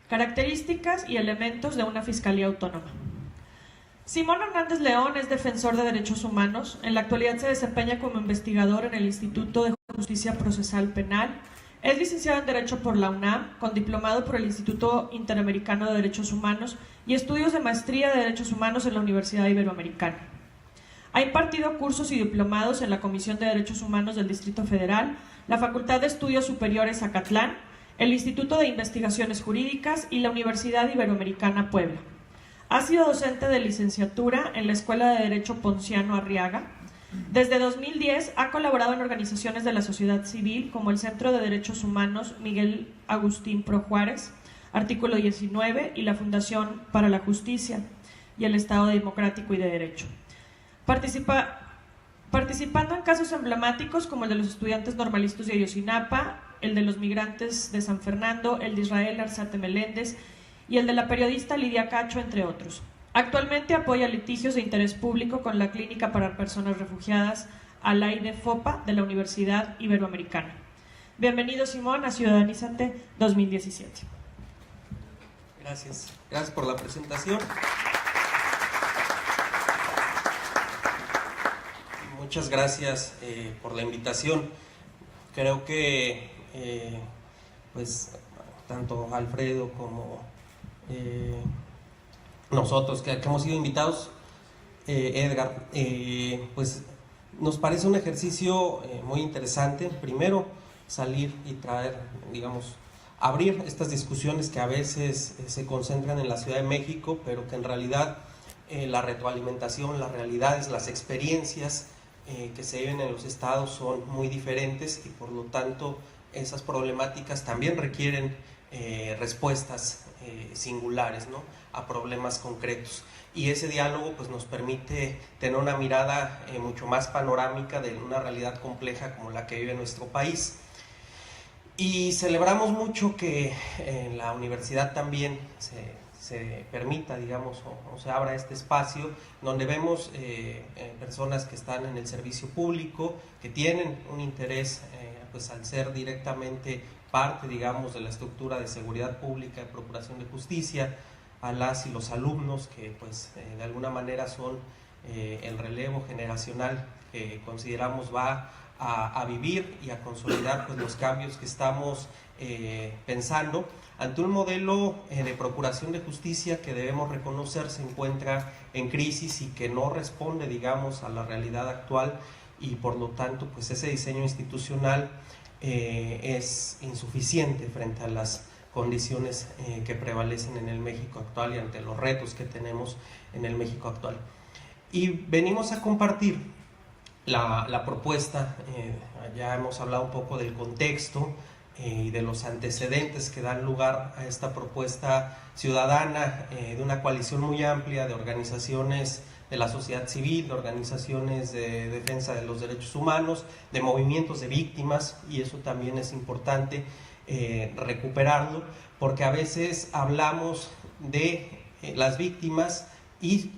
Características y elementos de una Fiscalía Autónoma. Simón Hernández León es defensor de derechos humanos. En la actualidad se desempeña como investigador en el Instituto de Justicia Procesal Penal. Es licenciado en Derecho por la UNAM, con diplomado por el Instituto Interamericano de Derechos Humanos y estudios de maestría de Derechos Humanos en la Universidad Iberoamericana. Ha impartido cursos y diplomados en la Comisión de Derechos Humanos del Distrito Federal, la Facultad de Estudios Superiores Acatlán, el Instituto de Investigaciones Jurídicas y la Universidad Iberoamericana Puebla. Ha sido docente de licenciatura en la Escuela de Derecho Ponciano Arriaga. Desde 2010 ha colaborado en organizaciones de la sociedad civil como el Centro de Derechos Humanos Miguel Agustín Pro Juárez, Artículo 19 y la Fundación para la Justicia y el Estado Democrático y de Derecho. Participando en casos emblemáticos como el de los estudiantes normalistas de Ayotzinapa, el de los migrantes de San Fernando, el de Israel Arzate Meléndez y el de la periodista Lidia Cacho, entre otros. Actualmente apoya litigios de interés público con la Clínica para Personas Refugiadas Alaide Fopa de la Universidad Iberoamericana. Bienvenido, Simón, a Ciudadanízate 2017. Gracias por la presentación. Muchas gracias por la invitación. Creo que pues tanto Alfredo como nosotros que hemos sido invitados, Edgar, pues nos parece un ejercicio muy interesante. Primero, salir y traer, digamos, abrir estas discusiones que a veces se concentran en la Ciudad de México, pero que en realidad la retroalimentación, las realidades, las experiencias que se viven en los estados son muy diferentes y por lo tanto esas problemáticas también requieren respuestas singulares, ¿no?, a problemas concretos, y ese diálogo pues nos permite tener una mirada mucho más panorámica de una realidad compleja como la que vive nuestro país. Y celebramos mucho que en la universidad también se permita, digamos, o se abra este espacio donde vemos personas que están en el servicio público, que tienen un interés pues al ser directamente parte, digamos, de la estructura de seguridad pública, de procuración de justicia, a las y los alumnos que pues de alguna manera son el relevo generacional que consideramos va a vivir y a consolidar pues los cambios que estamos pensando ante un modelo de procuración de justicia que debemos reconocer se encuentra en crisis y que no responde, digamos, a la realidad actual, y por lo tanto pues ese diseño institucional es insuficiente frente a las condiciones que prevalecen en el México actual y ante los retos que tenemos en el México actual. Y venimos a compartir la propuesta. Ya hemos hablado un poco del contexto y de los antecedentes que dan lugar a esta propuesta ciudadana de una coalición muy amplia de organizaciones de la sociedad civil, de organizaciones de defensa de los derechos humanos, de movimientos de víctimas, y eso también es importante recuperarlo, porque a veces hablamos de las víctimas y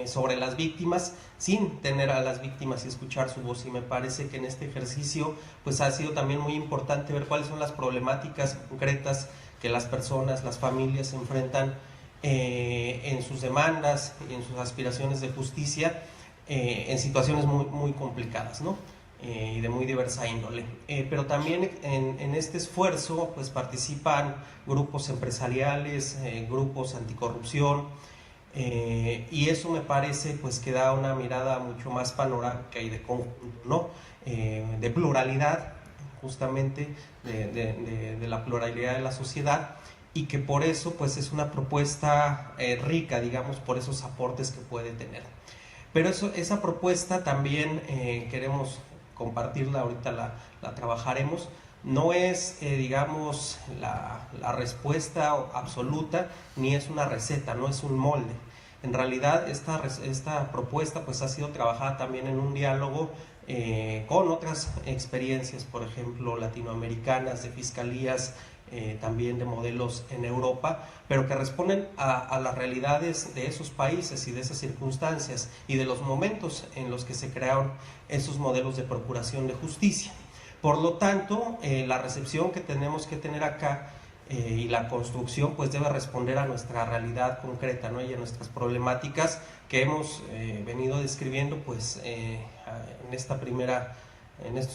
sobre las víctimas sin tener a las víctimas y escuchar su voz, y me parece que en este ejercicio pues ha sido también muy importante ver cuáles son las problemáticas concretas que las personas, las familias enfrentan en sus demandas y en sus aspiraciones de justicia en situaciones muy complicadas, ¿no?, y de muy diversa índole. Pero también en este esfuerzo pues participan grupos empresariales, grupos anticorrupción, y eso me parece pues que da una mirada mucho más panorámica y de conjunto, ¿no?, de pluralidad, justamente de la pluralidad de la sociedad, y que por eso pues es una propuesta rica, digamos, por esos aportes que puede tener. Pero esa propuesta también queremos compartirla, ahorita la trabajaremos. No es, digamos, la respuesta absoluta, ni es una receta, no es un molde. En realidad esta propuesta pues ha sido trabajada también en un diálogo con otras experiencias, por ejemplo, latinoamericanas, de fiscalías, también de modelos en Europa, pero que responden a las realidades de esos países y de esas circunstancias y de los momentos en los que se crearon esos modelos de procuración de justicia. Por lo tanto, la recepción que tenemos que tener acá y la construcción pues debe responder a nuestra realidad concreta, ¿no? Y a nuestras problemáticas que hemos venido describiendo pues en estos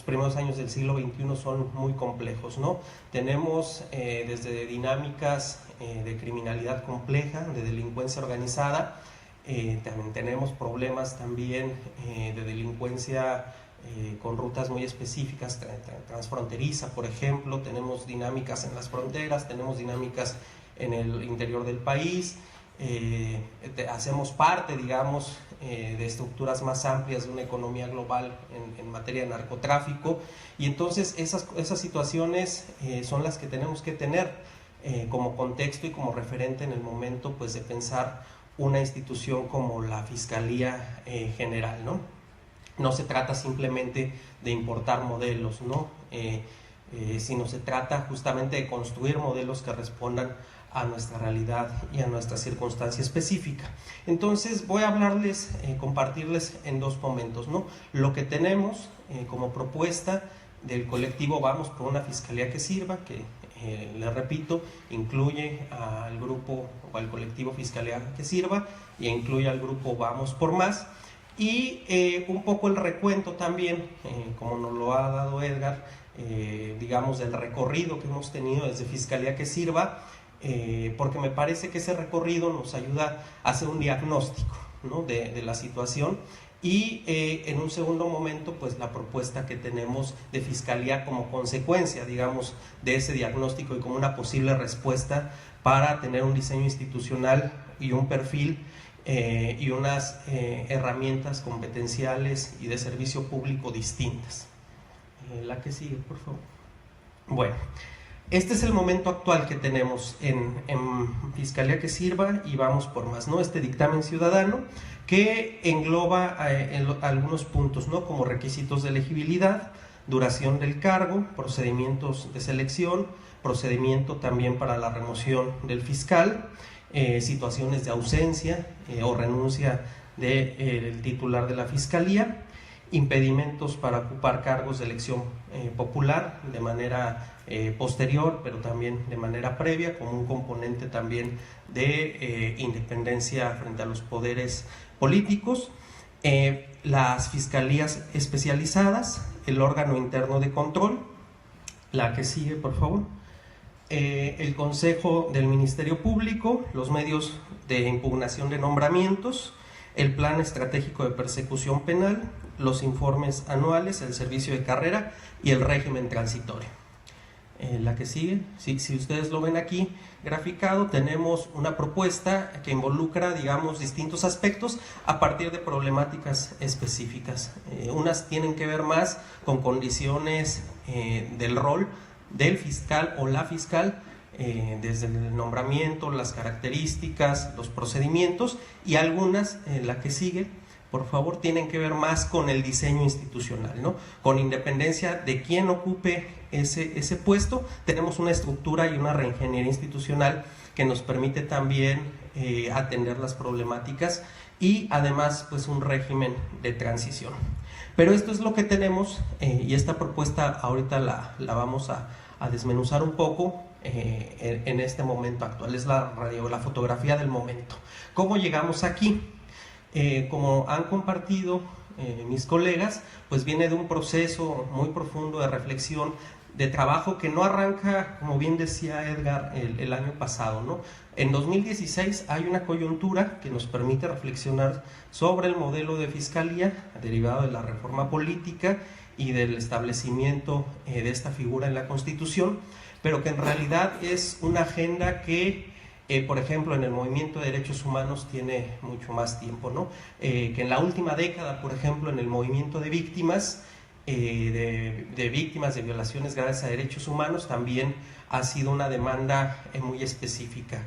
primeros años del siglo XXI son muy complejos, ¿no? Tenemos desde dinámicas de criminalidad compleja, de delincuencia organizada, también tenemos problemas también de delincuencia con rutas muy específicas, transfronteriza, por ejemplo, tenemos dinámicas en las fronteras, tenemos dinámicas en el interior del país, hacemos parte, digamos, de estructuras más amplias de una economía global en materia de narcotráfico, y entonces esas situaciones son las que tenemos que tener como contexto y como referente en el momento pues de pensar una institución como la Fiscalía General, ¿no? No se trata simplemente de importar modelos, ¿no? Sino se trata justamente de construir modelos que respondan a nuestra realidad y a nuestra circunstancia específica. Entonces voy a hablarles, compartirles en dos momentos, ¿no? Lo que tenemos como propuesta del colectivo Vamos por una Fiscalía que Sirva, que les repito, incluye al grupo o al colectivo Fiscalía que Sirva y incluye al grupo Vamos por Más. Y un poco el recuento también, como nos lo ha dado Edgar, digamos del recorrido que hemos tenido desde Fiscalía que Sirva, porque me parece que ese recorrido nos ayuda a hacer un diagnóstico, ¿no? de la situación, y en un segundo momento pues la propuesta que tenemos de Fiscalía como consecuencia, digamos, de ese diagnóstico y como una posible respuesta para tener un diseño institucional y un perfil y unas herramientas competenciales y de servicio público distintas. La que sigue, por favor. Bueno, este es el momento actual que tenemos en Fiscalía que Sirva y Vamos por Más, ¿no? Este dictamen ciudadano que engloba algunos puntos, ¿no? Como requisitos de elegibilidad, duración del cargo, procedimientos de selección, procedimiento también para la remoción del fiscal, situaciones de ausencia o renuncia del titular de la Fiscalía, impedimentos para ocupar cargos de elección popular de manera posterior, pero también de manera previa, como un componente también de independencia frente a los poderes políticos, las fiscalías especializadas, el órgano interno de control, la que sigue, por favor, el Consejo del Ministerio Público, los medios de impugnación de nombramientos, el Plan Estratégico de Persecución Penal, los informes anuales, el servicio de carrera y el régimen transitorio. La que sigue, si ustedes lo ven aquí graficado, tenemos una propuesta que involucra, digamos, distintos aspectos a partir de problemáticas específicas. Unas tienen que ver más con condiciones del rol del fiscal o la fiscal, desde el nombramiento, las características, los procedimientos, y algunas, la que sigue, por favor, tienen que ver más con el diseño institucional, ¿no? Con independencia de quién ocupe ese puesto, tenemos una estructura y una reingeniería institucional que nos permite también atender las problemáticas y además pues un régimen de transición. Pero esto es lo que tenemos y esta propuesta ahorita la vamos a desmenuzar un poco en este momento actual. Es la fotografía del momento. ¿Cómo llegamos aquí? Como han compartido mis colegas, pues viene de un proceso muy profundo de reflexión, de trabajo que no arranca, como bien decía Edgar, el año pasado, ¿no? En 2016 hay una coyuntura que nos permite reflexionar sobre el modelo de fiscalía derivado de la reforma política y del establecimiento de esta figura en la Constitución, pero que en realidad es una agenda que por ejemplo, en el movimiento de derechos humanos tiene mucho más tiempo, ¿no? Que en la última década, por ejemplo, en el movimiento de víctimas, de víctimas de violaciones graves a derechos humanos, también ha sido una demanda muy específica.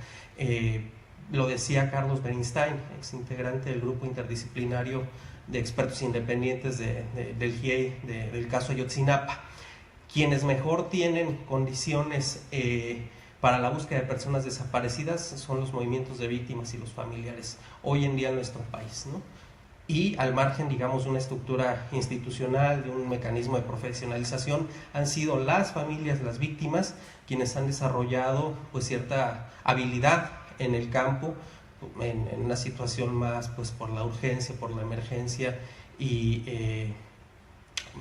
Lo decía Carlos Bernstein, ex integrante del grupo interdisciplinario de expertos independientes del GIEI, del caso Ayotzinapa. Quienes mejor tienen condiciones para la búsqueda de personas desaparecidas son los movimientos de víctimas y los familiares hoy en día en nuestro país, ¿no? y al margen, digamos, de una estructura institucional, de un mecanismo de profesionalización, han sido las familias, las víctimas, quienes han desarrollado pues cierta habilidad en el campo, en una situación más pues por la urgencia, por la emergencia y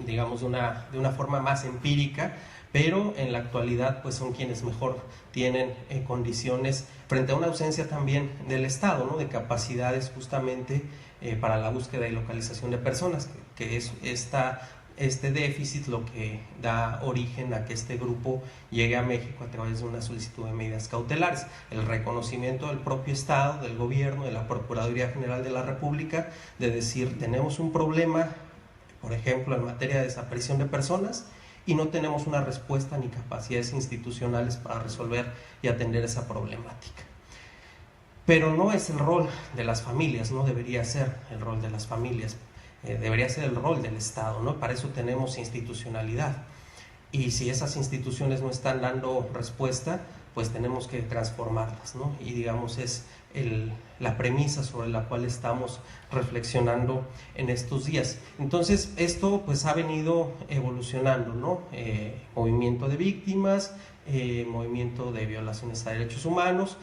digamos de una forma más empírica, pero en la actualidad pues son quienes mejor tienen condiciones frente a una ausencia también del Estado, ¿no? De capacidades justamente para la búsqueda y localización de personas, que es este déficit lo que da origen a que este grupo llegue a México a través de una solicitud de medidas cautelares. El reconocimiento del propio Estado, del gobierno, de la Procuraduría General de la República, de decir, tenemos un problema, por ejemplo, en materia de desaparición de personas, y no tenemos una respuesta ni capacidades institucionales para resolver y atender esa problemática. Pero no es el rol de las familias, no debería ser el rol de las familias, debería ser el rol del Estado, ¿no? Para eso tenemos institucionalidad. Y si esas instituciones no están dando respuesta, pues tenemos que transformarlas, ¿no? Y digamos es la premisa sobre la cual estamos reflexionando en estos días. Entonces esto pues ha venido evolucionando, ¿no? Movimiento de víctimas, movimiento de violaciones a derechos humanos,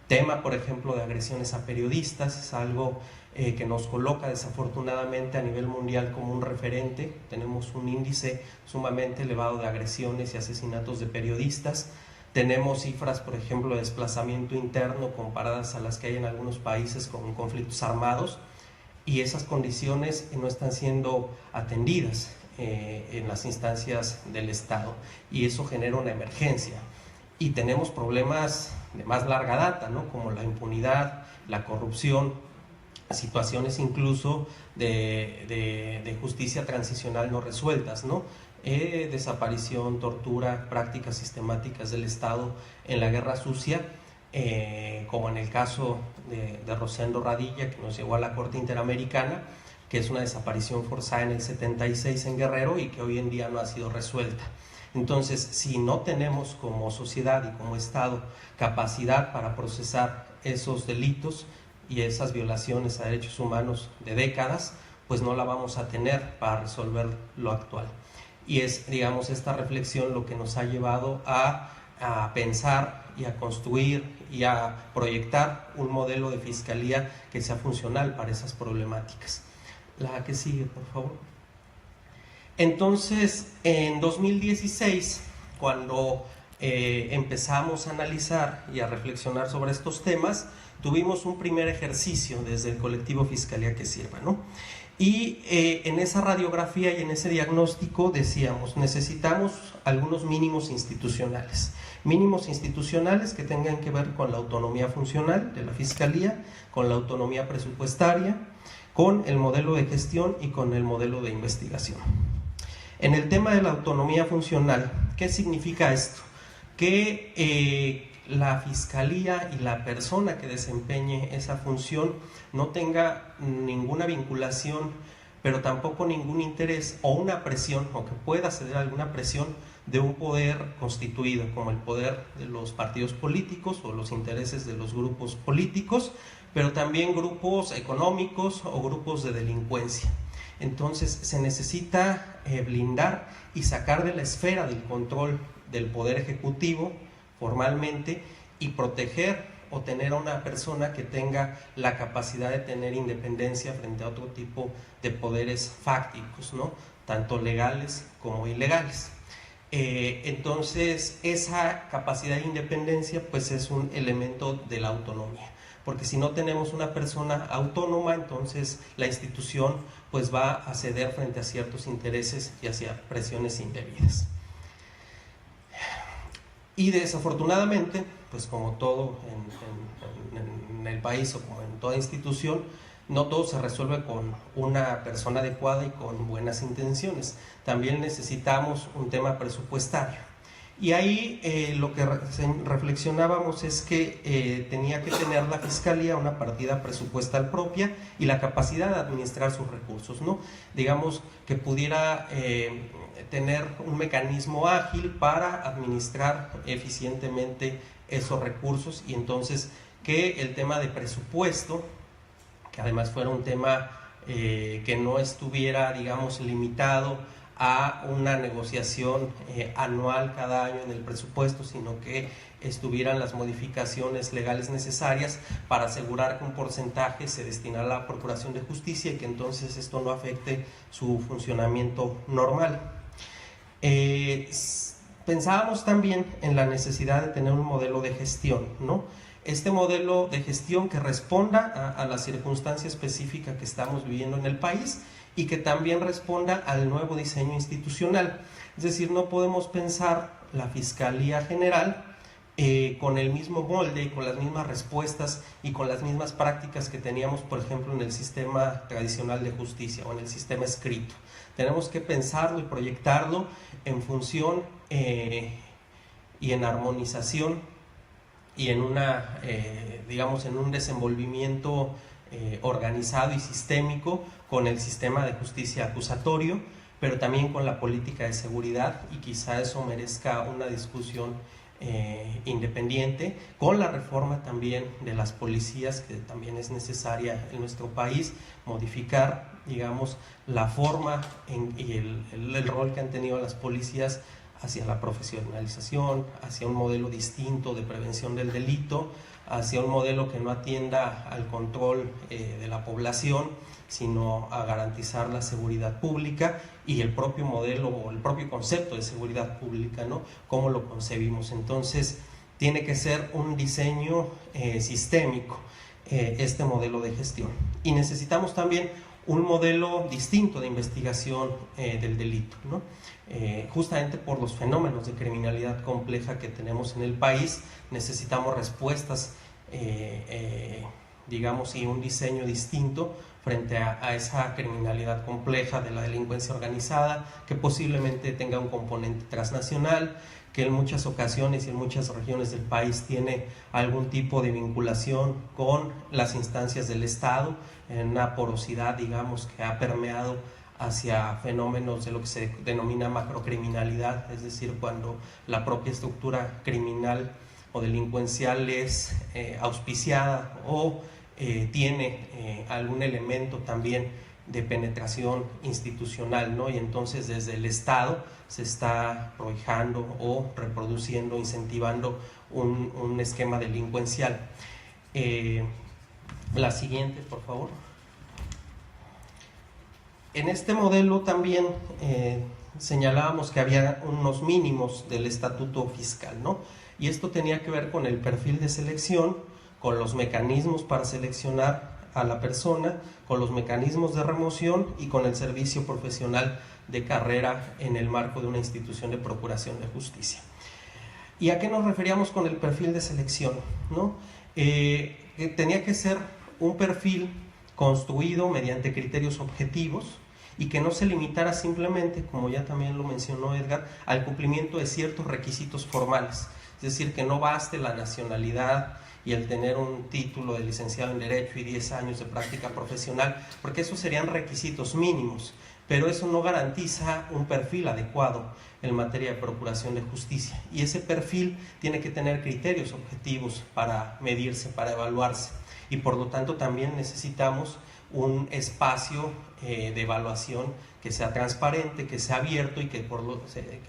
tema por ejemplo de agresiones a periodistas, es algo que nos coloca desafortunadamente a nivel mundial como un referente. Tenemos un índice sumamente elevado de agresiones y asesinatos de periodistas. Tenemos cifras, por ejemplo, de desplazamiento interno comparadas a las que hay en algunos países con conflictos armados, y esas condiciones no están siendo atendidas en las instancias del Estado, y eso genera una emergencia. Y tenemos problemas de más larga data, ¿no? Como la impunidad, la corrupción, situaciones incluso de justicia transicional no resueltas, ¿no? Desaparición, tortura, prácticas sistemáticas del Estado en la guerra sucia, como en el caso de Rosendo Radilla, que nos llevó a la Corte Interamericana, que es una desaparición forzada en el 76 en Guerrero y que hoy en día no ha sido resuelta. Entonces, si no tenemos como sociedad y como Estado capacidad para procesar esos delitos y esas violaciones a derechos humanos de décadas, pues no la vamos a tener para resolver lo actual. Y es, digamos, esta reflexión lo que nos ha llevado a pensar y a construir y a proyectar un modelo de fiscalía que sea funcional para esas problemáticas. La que sigue, por favor. Entonces, en 2016, cuando empezamos a analizar y a reflexionar sobre estos temas, tuvimos un primer ejercicio desde el colectivo Fiscalía que Sirva, ¿no? Y en esa radiografía y en ese diagnóstico decíamos, necesitamos algunos mínimos institucionales que tengan que ver con la autonomía funcional de la Fiscalía, con la autonomía presupuestaria, con el modelo de gestión y con el modelo de investigación. En el tema de la autonomía funcional, ¿qué significa esto? Que la Fiscalía y la persona que desempeñe esa función no tenga ninguna vinculación, pero tampoco ningún interés o una presión, o que pueda ceder a alguna presión de un poder constituido, como el poder de los partidos políticos o los intereses de los grupos políticos, pero también grupos económicos o grupos de delincuencia. Entonces se necesita blindar y sacar de la esfera del control del poder ejecutivo formalmente y proteger o tener a una persona que tenga la capacidad de tener independencia frente a otro tipo de poderes fácticos, ¿no? Tanto legales como ilegales. Entonces esa capacidad de independencia pues es un elemento de la autonomía, porque si no tenemos una persona autónoma, entonces la institución pues va a ceder frente a ciertos intereses y hacia presiones indebidas. Y desafortunadamente, pues como todo en el país o como en toda institución, no todo se resuelve con una persona adecuada y con buenas intenciones. También necesitamos un tema presupuestario. Y ahí lo que reflexionábamos es que tenía que tener la Fiscalía una partida presupuestal propia y la capacidad de administrar sus recursos, ¿no? Digamos que pudiera tener un mecanismo ágil para administrar eficientemente esos recursos, y entonces que el tema de presupuesto, que además fuera un tema que no estuviera, digamos, limitado a una negociación anual cada año en el presupuesto, sino que estuvieran las modificaciones legales necesarias para asegurar que un porcentaje se destinara a la Procuración de Justicia y que entonces esto no afecte su funcionamiento normal. Pensábamos también en la necesidad de tener un modelo de gestión, ¿no? Este modelo de gestión que responda a la circunstancia específica que estamos viviendo en el país y que también responda al nuevo diseño institucional. Es decir, no podemos pensar la Fiscalía General con el mismo molde y con las mismas respuestas y con las mismas prácticas que teníamos, por ejemplo, en el sistema tradicional de justicia o en el sistema escrito. Tenemos que pensarlo y proyectarlo en función y en armonización y en una, digamos, en un desenvolvimiento organizado y sistémico con el sistema de justicia acusatorio, pero también con la política de seguridad, y quizá eso merezca una discusión independiente, con la reforma también de las policías, que también es necesaria en nuestro país, modificar, digamos, la forma y el rol que han tenido las policías hacia la profesionalización, hacia un modelo distinto de prevención del delito, hacia un modelo que no atienda al control de la población, sino a garantizar la seguridad pública y el propio modelo o el propio concepto de seguridad pública, ¿no? ¿Cómo lo concebimos? Entonces, tiene que ser un diseño sistémico este modelo de gestión. Y necesitamos también un modelo distinto de investigación del delito, ¿no? Justamente por los fenómenos de criminalidad compleja que tenemos en el país, necesitamos respuestas, digamos, y un diseño distinto frente a esa criminalidad compleja de la delincuencia organizada, que posiblemente tenga un componente transnacional, que en muchas ocasiones y en muchas regiones del país tiene algún tipo de vinculación con las instancias del Estado, en una porosidad, digamos, que ha permeado hacia fenómenos de lo que se denomina macrocriminalidad, es decir, cuando la propia estructura criminal o delincuencial es auspiciada o tiene algún elemento también de penetración institucional, ¿no? Y entonces desde el Estado se está prohijando o reproduciendo, incentivando un esquema delincuencial. La siguiente, por favor. En este modelo también señalábamos que había unos mínimos del estatuto fiscal, ¿no? Y esto tenía que ver con el perfil de selección, con los mecanismos para seleccionar a la persona, con los mecanismos de remoción y con el servicio profesional de carrera en el marco de una institución de procuración de justicia. ¿Y a qué nos referíamos con el perfil de selección, ¿no? Que tenía que ser un perfil construido mediante criterios objetivos y que no se limitara simplemente, como ya también lo mencionó Edgar, al cumplimiento de ciertos requisitos formales. Es decir, que no baste la nacionalidad y el tener un título de licenciado en Derecho y 10 años de práctica profesional, porque esos serían requisitos mínimos, pero eso no garantiza un perfil adecuado en materia de procuración de justicia. Y ese perfil tiene que tener criterios objetivos para medirse, para evaluarse. Y por lo tanto también necesitamos un espacio de evaluación que sea transparente, que sea abierto y que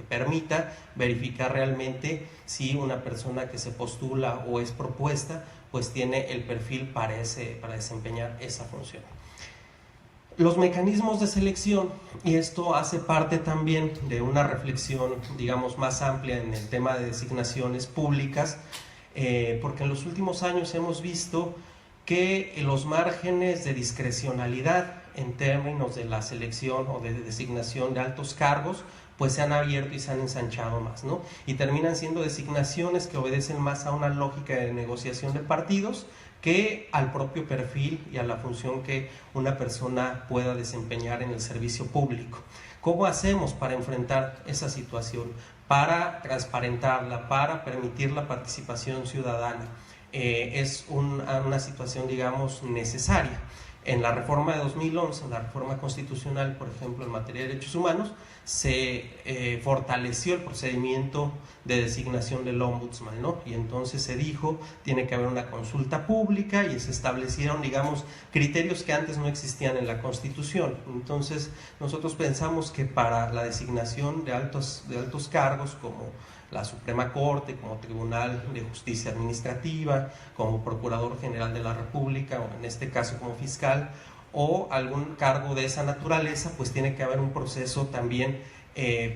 permita verificar realmente si una persona que se postula o es propuesta pues tiene el perfil para desempeñar esa función. Los mecanismos de selección, y esto hace parte también de una reflexión, digamos, más amplia en el tema de designaciones públicas, porque en los últimos años hemos visto que los márgenes de discrecionalidad en términos de la selección o de designación de altos cargos pues se han abierto y se han ensanchado más, ¿no? Y terminan siendo designaciones que obedecen más a una lógica de negociación de partidos que al propio perfil y a la función que una persona pueda desempeñar en el servicio público. ¿Cómo hacemos para enfrentar esa situación? Para transparentarla, para permitir la participación ciudadana. Es una situación, digamos, necesaria. En la reforma de 2011, en la reforma constitucional, por ejemplo, en materia de derechos humanos, se fortaleció el procedimiento de designación del ombudsman, ¿no? Y entonces se dijo, tiene que haber una consulta pública y se establecieron, digamos, criterios que antes no existían en la Constitución. Entonces, nosotros pensamos que para la designación de altos cargos, como la Suprema Corte, como Tribunal de Justicia Administrativa, como Procurador General de la República, o en este caso como fiscal, o algún cargo de esa naturaleza, pues tiene que haber un proceso también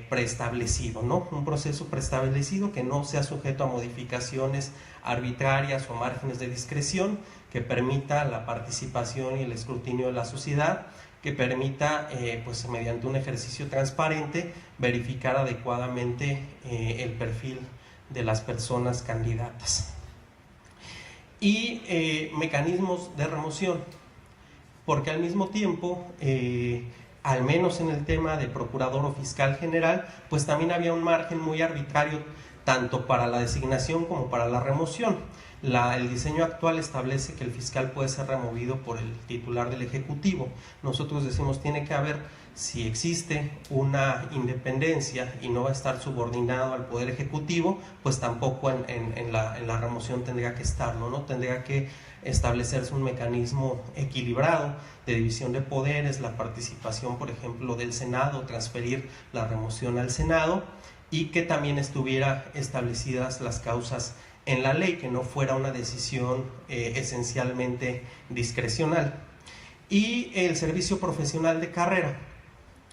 preestablecido, ¿no? Un proceso preestablecido que no sea sujeto a modificaciones arbitrarias o márgenes de discreción, que permita la participación y el escrutinio de la sociedad, que permita, pues mediante un ejercicio transparente, verificar adecuadamente el perfil de las personas candidatas. Y mecanismos de remoción, porque al mismo tiempo, al menos en el tema de procurador o fiscal general, pues también había un margen muy arbitrario tanto para la designación como para la remoción. El diseño actual establece que el fiscal puede ser removido por el titular del Ejecutivo. Nosotros decimos tiene que haber, si existe una independencia y no va a estar subordinado al Poder Ejecutivo, pues tampoco en la remoción tendría que estarlo, ¿no? Tendría que establecerse un mecanismo equilibrado de división de poderes, la participación, por ejemplo, del Senado, transferir la remoción al Senado, y que también estuviera establecidas las causas en la ley, que no fuera una decisión esencialmente discrecional. Y el servicio profesional de carrera,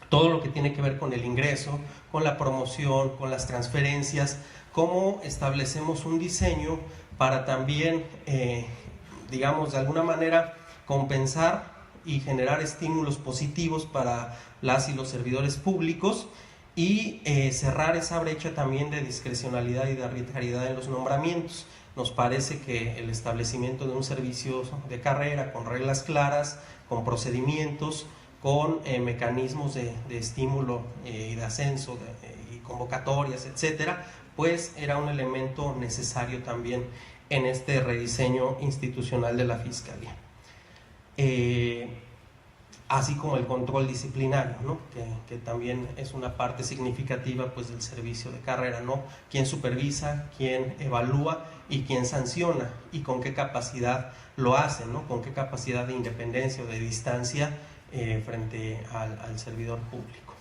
todo lo que tiene que ver con el ingreso, con la promoción, con las transferencias, cómo establecemos un diseño para también, digamos, de alguna manera compensar y generar estímulos positivos para las y los servidores públicos, y cerrar esa brecha también de discrecionalidad y de arbitrariedad en los nombramientos. Nos parece que el establecimiento de un servicio de carrera con reglas claras, con procedimientos, con mecanismos de estímulo y de ascenso y convocatorias, etcétera, pues era un elemento necesario también en este rediseño institucional de la Fiscalía. Así como el control disciplinario, ¿no? que también es una parte significativa, pues, del servicio de carrera, ¿no? Quién supervisa, quién evalúa y quién sanciona, y con qué capacidad lo hace, ¿no? Con qué capacidad de independencia o de distancia frente al servidor público.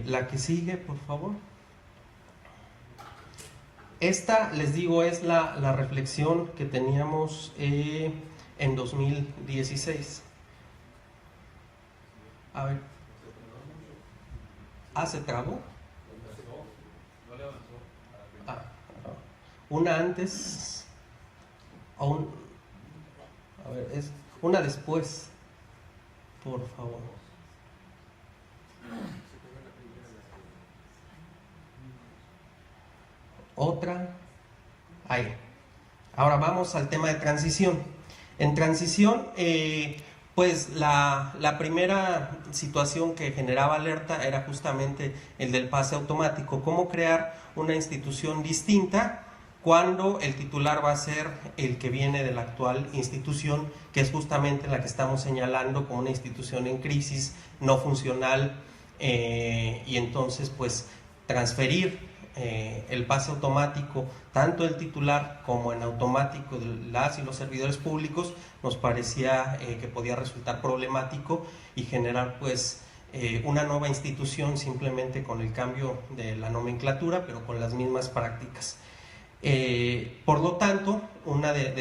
La que sigue, por favor. Esta, les digo, es la reflexión que teníamos en 2016. A ver. ¿Se trabó? Una antes. A ver, es una después. Por favor. Otra. Ahí. Ahora vamos al tema de transición. En transición, pues la primera situación que generaba alerta era justamente el del pase automático. ¿Cómo crear una institución distinta cuando el titular va a ser el que viene de la actual institución, que es justamente la que estamos señalando como una institución en crisis, no funcional, y entonces pues transferir el pase automático tanto del titular como en automático de las y los servidores públicos nos parecía que podía resultar problemático y generar pues una nueva institución simplemente con el cambio de la nomenclatura, pero con las mismas prácticas. Por lo tanto, una de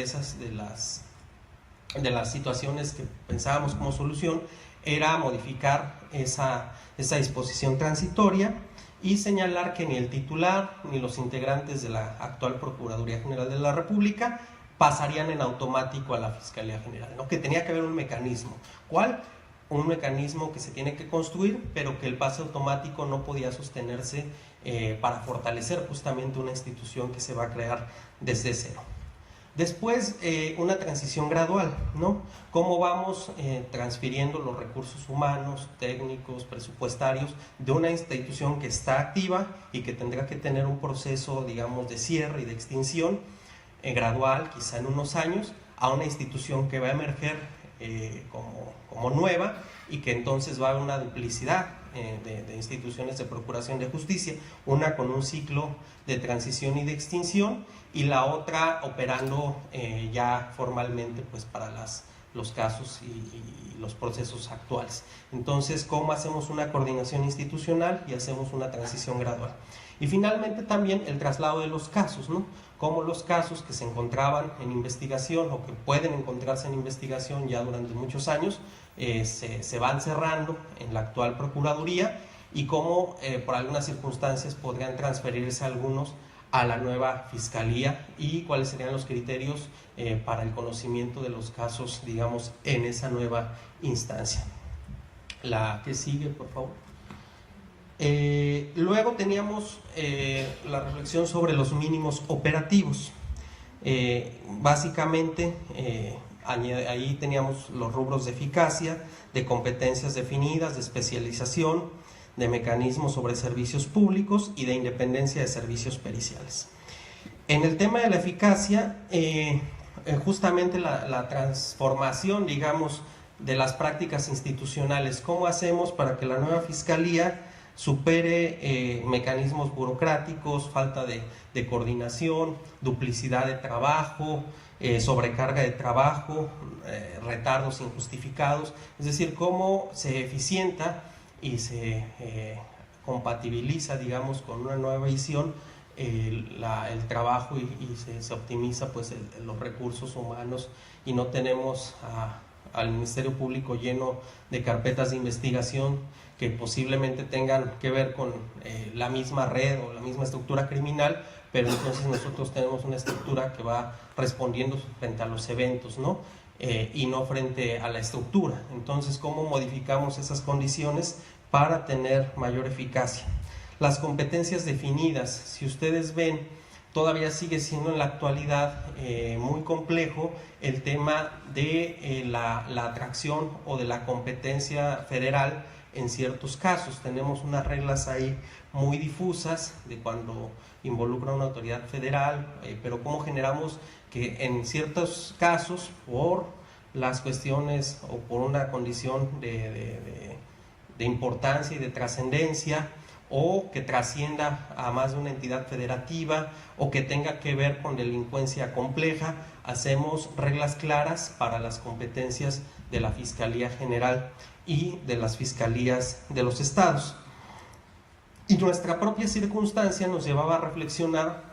las situaciones que pensábamos como solución era modificar esa disposición transitoria y señalar que ni el titular ni los integrantes de la actual Procuraduría General de la República pasarían en automático a la Fiscalía General, ¿no? Que tenía que haber un mecanismo. ¿Cuál? Un mecanismo que se tiene que construir, pero que el pase automático no podía sostenerse para fortalecer justamente una institución que se va a crear desde cero. Después, una transición gradual, ¿no? ¿Cómo vamos transfiriendo los recursos humanos, técnicos, presupuestarios de una institución que está activa y que tendrá que tener un proceso, digamos, de cierre y de extinción gradual, quizá en unos años, a una institución que va a emerger como nueva, y que entonces va a haber una duplicidad de instituciones de procuración de justicia, una con un ciclo de transición y de extinción, y la otra operando ya formalmente pues para los casos y los procesos actuales. Entonces, ¿cómo hacemos una coordinación institucional y hacemos una transición gradual? Y finalmente también el traslado de los casos, ¿no? Cómo los casos que se encontraban en investigación o que pueden encontrarse en investigación ya durante muchos años se van cerrando en la actual Procuraduría, y cómo por algunas circunstancias podrían transferirse algunos a la nueva Fiscalía, y cuáles serían los criterios para el conocimiento de los casos, digamos, en esa nueva instancia. La que sigue, por favor. Luego teníamos la reflexión sobre los mínimos operativos. Básicamente, ahí teníamos los rubros de eficacia, de competencias definidas, de especialización, de mecanismos sobre servicios públicos y de independencia de servicios periciales. En el tema de la eficacia, justamente la transformación, digamos, de las prácticas institucionales. ¿Cómo hacemos para que la nueva Fiscalía supere mecanismos burocráticos, falta de coordinación, duplicidad de trabajo, sobrecarga de trabajo, retardos injustificados? Es decir, cómo se eficienta y se compatibiliza, digamos, con una nueva visión el trabajo, y se optimiza pues los recursos humanos, y no tenemos al Ministerio Público lleno de carpetas de investigación que posiblemente tengan que ver con la misma red o la misma estructura criminal, pero entonces nosotros tenemos una estructura que va respondiendo frente a los eventos, ¿no? Y no frente a la estructura. Entonces, ¿cómo modificamos esas condiciones para tener mayor eficacia? Las competencias definidas, si ustedes ven, todavía sigue siendo en la actualidad muy complejo el tema de la atracción o de la competencia federal en ciertos casos. Tenemos unas reglas ahí muy difusas de cuando involucra una autoridad federal, pero cómo generamos que en ciertos casos, por las cuestiones o por una condición de importancia y de trascendencia, o que trascienda a más de una entidad federativa, o que tenga que ver con delincuencia compleja, hacemos reglas claras para las competencias de la Fiscalía General y de las fiscalías de los estados. Y nuestra propia circunstancia nos llevaba a reflexionar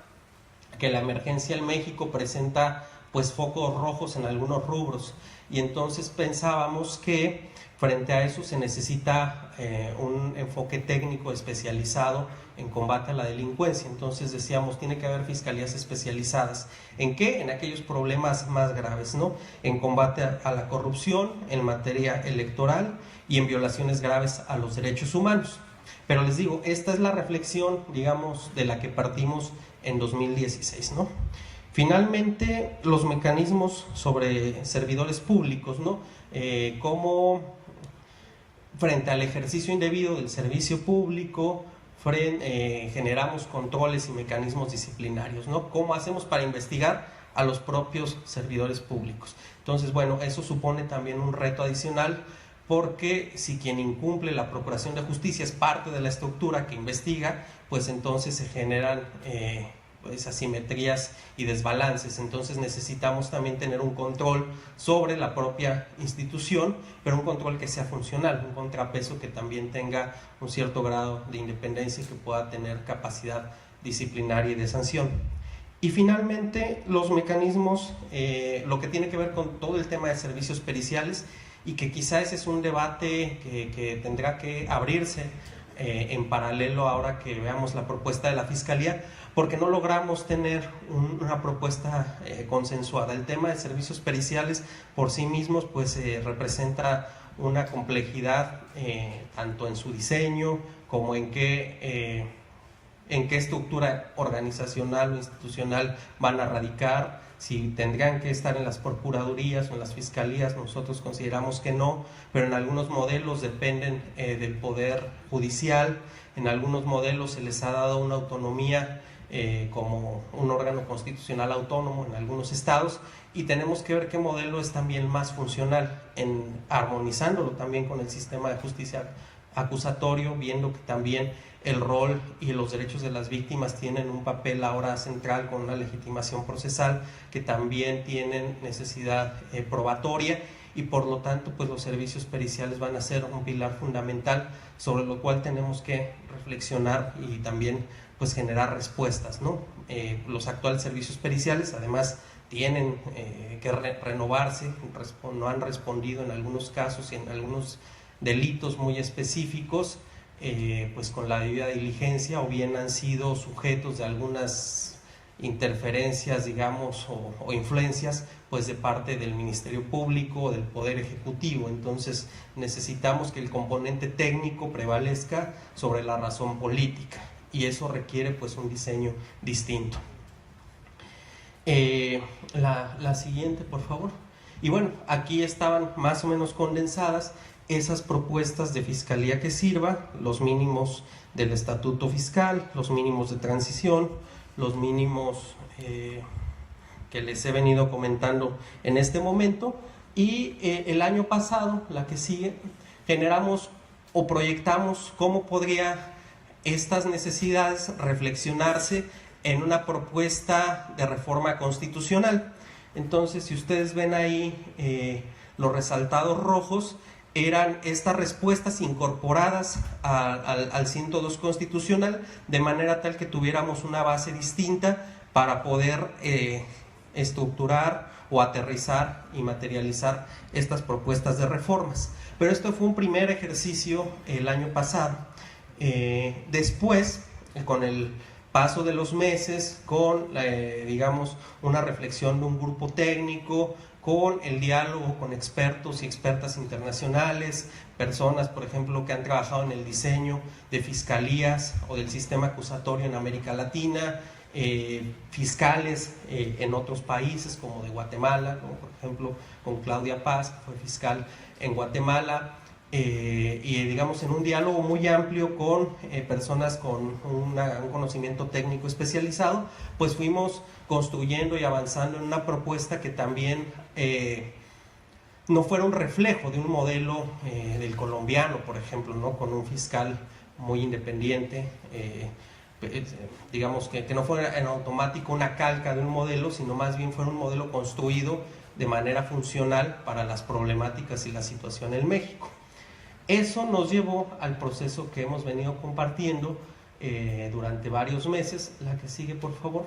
que la emergencia en México presenta pues focos rojos en algunos rubros, y entonces pensábamos que frente a eso se necesita un enfoque técnico especializado en combate a la delincuencia. Entonces decíamos, tiene que haber fiscalías especializadas. ¿En qué? En aquellos problemas más graves, ¿no? En combate a la corrupción, en materia electoral y en violaciones graves a los derechos humanos. Pero les digo, esta es la reflexión, digamos, de la que partimos en 2016, ¿no? Finalmente, los mecanismos sobre servidores públicos, ¿no? Cómo frente al ejercicio indebido del servicio público generamos controles y mecanismos disciplinarios, ¿no? ¿Cómo hacemos para investigar a los propios servidores públicos? Entonces, bueno, eso supone también un reto adicional, porque si quien incumple la Procuración de Justicia es parte de la estructura que investiga, pues entonces se generan asimetrías y desbalances. Entonces necesitamos también tener un control sobre la propia institución, pero un control que sea funcional, un contrapeso que también tenga un cierto grado de independencia y que pueda tener capacidad disciplinaria y de sanción. Y finalmente, los mecanismos, lo que tiene que ver con todo el tema de servicios periciales, y que quizá ese es un debate que tendrá que abrirse en paralelo ahora que veamos la propuesta de la Fiscalía, porque no logramos tener una propuesta consensuada. El tema de servicios periciales por sí mismos pues representa una complejidad tanto en su diseño como en qué estructura organizacional o institucional van a radicar, si tendrían que estar en las procuradurías o en las fiscalías. Nosotros consideramos que no, pero en algunos modelos dependen del poder judicial, en algunos modelos se les ha dado una autonomía como un órgano constitucional autónomo en algunos estados, y tenemos que ver qué modelo es también más funcional, armonizándolo también con el sistema de justicia acusatorio, viendo que también el rol y los derechos de las víctimas tienen un papel ahora central con una legitimación procesal, que también tienen necesidad probatoria, y por lo tanto pues los servicios periciales van a ser un pilar fundamental sobre lo cual tenemos que reflexionar y también pues generar respuestas, ¿no? Los actuales servicios periciales además tienen que renovarse, no han respondido en algunos casos y en algunos delitos muy específicos pues con la debida diligencia, o bien han sido sujetos de algunas interferencias, digamos, o influencias pues de parte del Ministerio Público o del Poder Ejecutivo. Entonces necesitamos que el componente técnico prevalezca sobre la razón política, y eso requiere pues un diseño distinto. La siguiente, por favor. Y bueno, aquí estaban más o menos condensadas esas propuestas de fiscalía que sirva, los mínimos del estatuto fiscal, los mínimos de transición, los mínimos que les he venido comentando en este momento, y el año pasado, la que sigue, generamos o proyectamos cómo podría estas necesidades reflexionarse en una propuesta de reforma constitucional. Entonces, si ustedes ven ahí los resaltados rojos, eran estas respuestas incorporadas al 102 constitucional, de manera tal que tuviéramos una base distinta para poder estructurar o aterrizar y materializar estas propuestas de reformas. Pero esto fue un primer ejercicio el año pasado. Después, con el paso de los meses, con digamos una reflexión de un grupo técnico, con el diálogo con expertos y expertas internacionales, personas, por ejemplo, que han trabajado en el diseño de fiscalías o del sistema acusatorio en América Latina, fiscales en otros países como de Guatemala, como por ejemplo con Claudia Paz, que fue fiscal en Guatemala, y digamos en un diálogo muy amplio con personas con un conocimiento técnico especializado, pues fuimos construyendo y avanzando en una propuesta que también no fuera un reflejo de un modelo del colombiano, por ejemplo, ¿no? Con un fiscal muy independiente, digamos que no fuera en automático una calca de un modelo, sino más bien fuera un modelo construido de manera funcional para las problemáticas y la situación en México. Eso nos llevó al proceso que hemos venido compartiendo durante varios meses. La que sigue, por favor.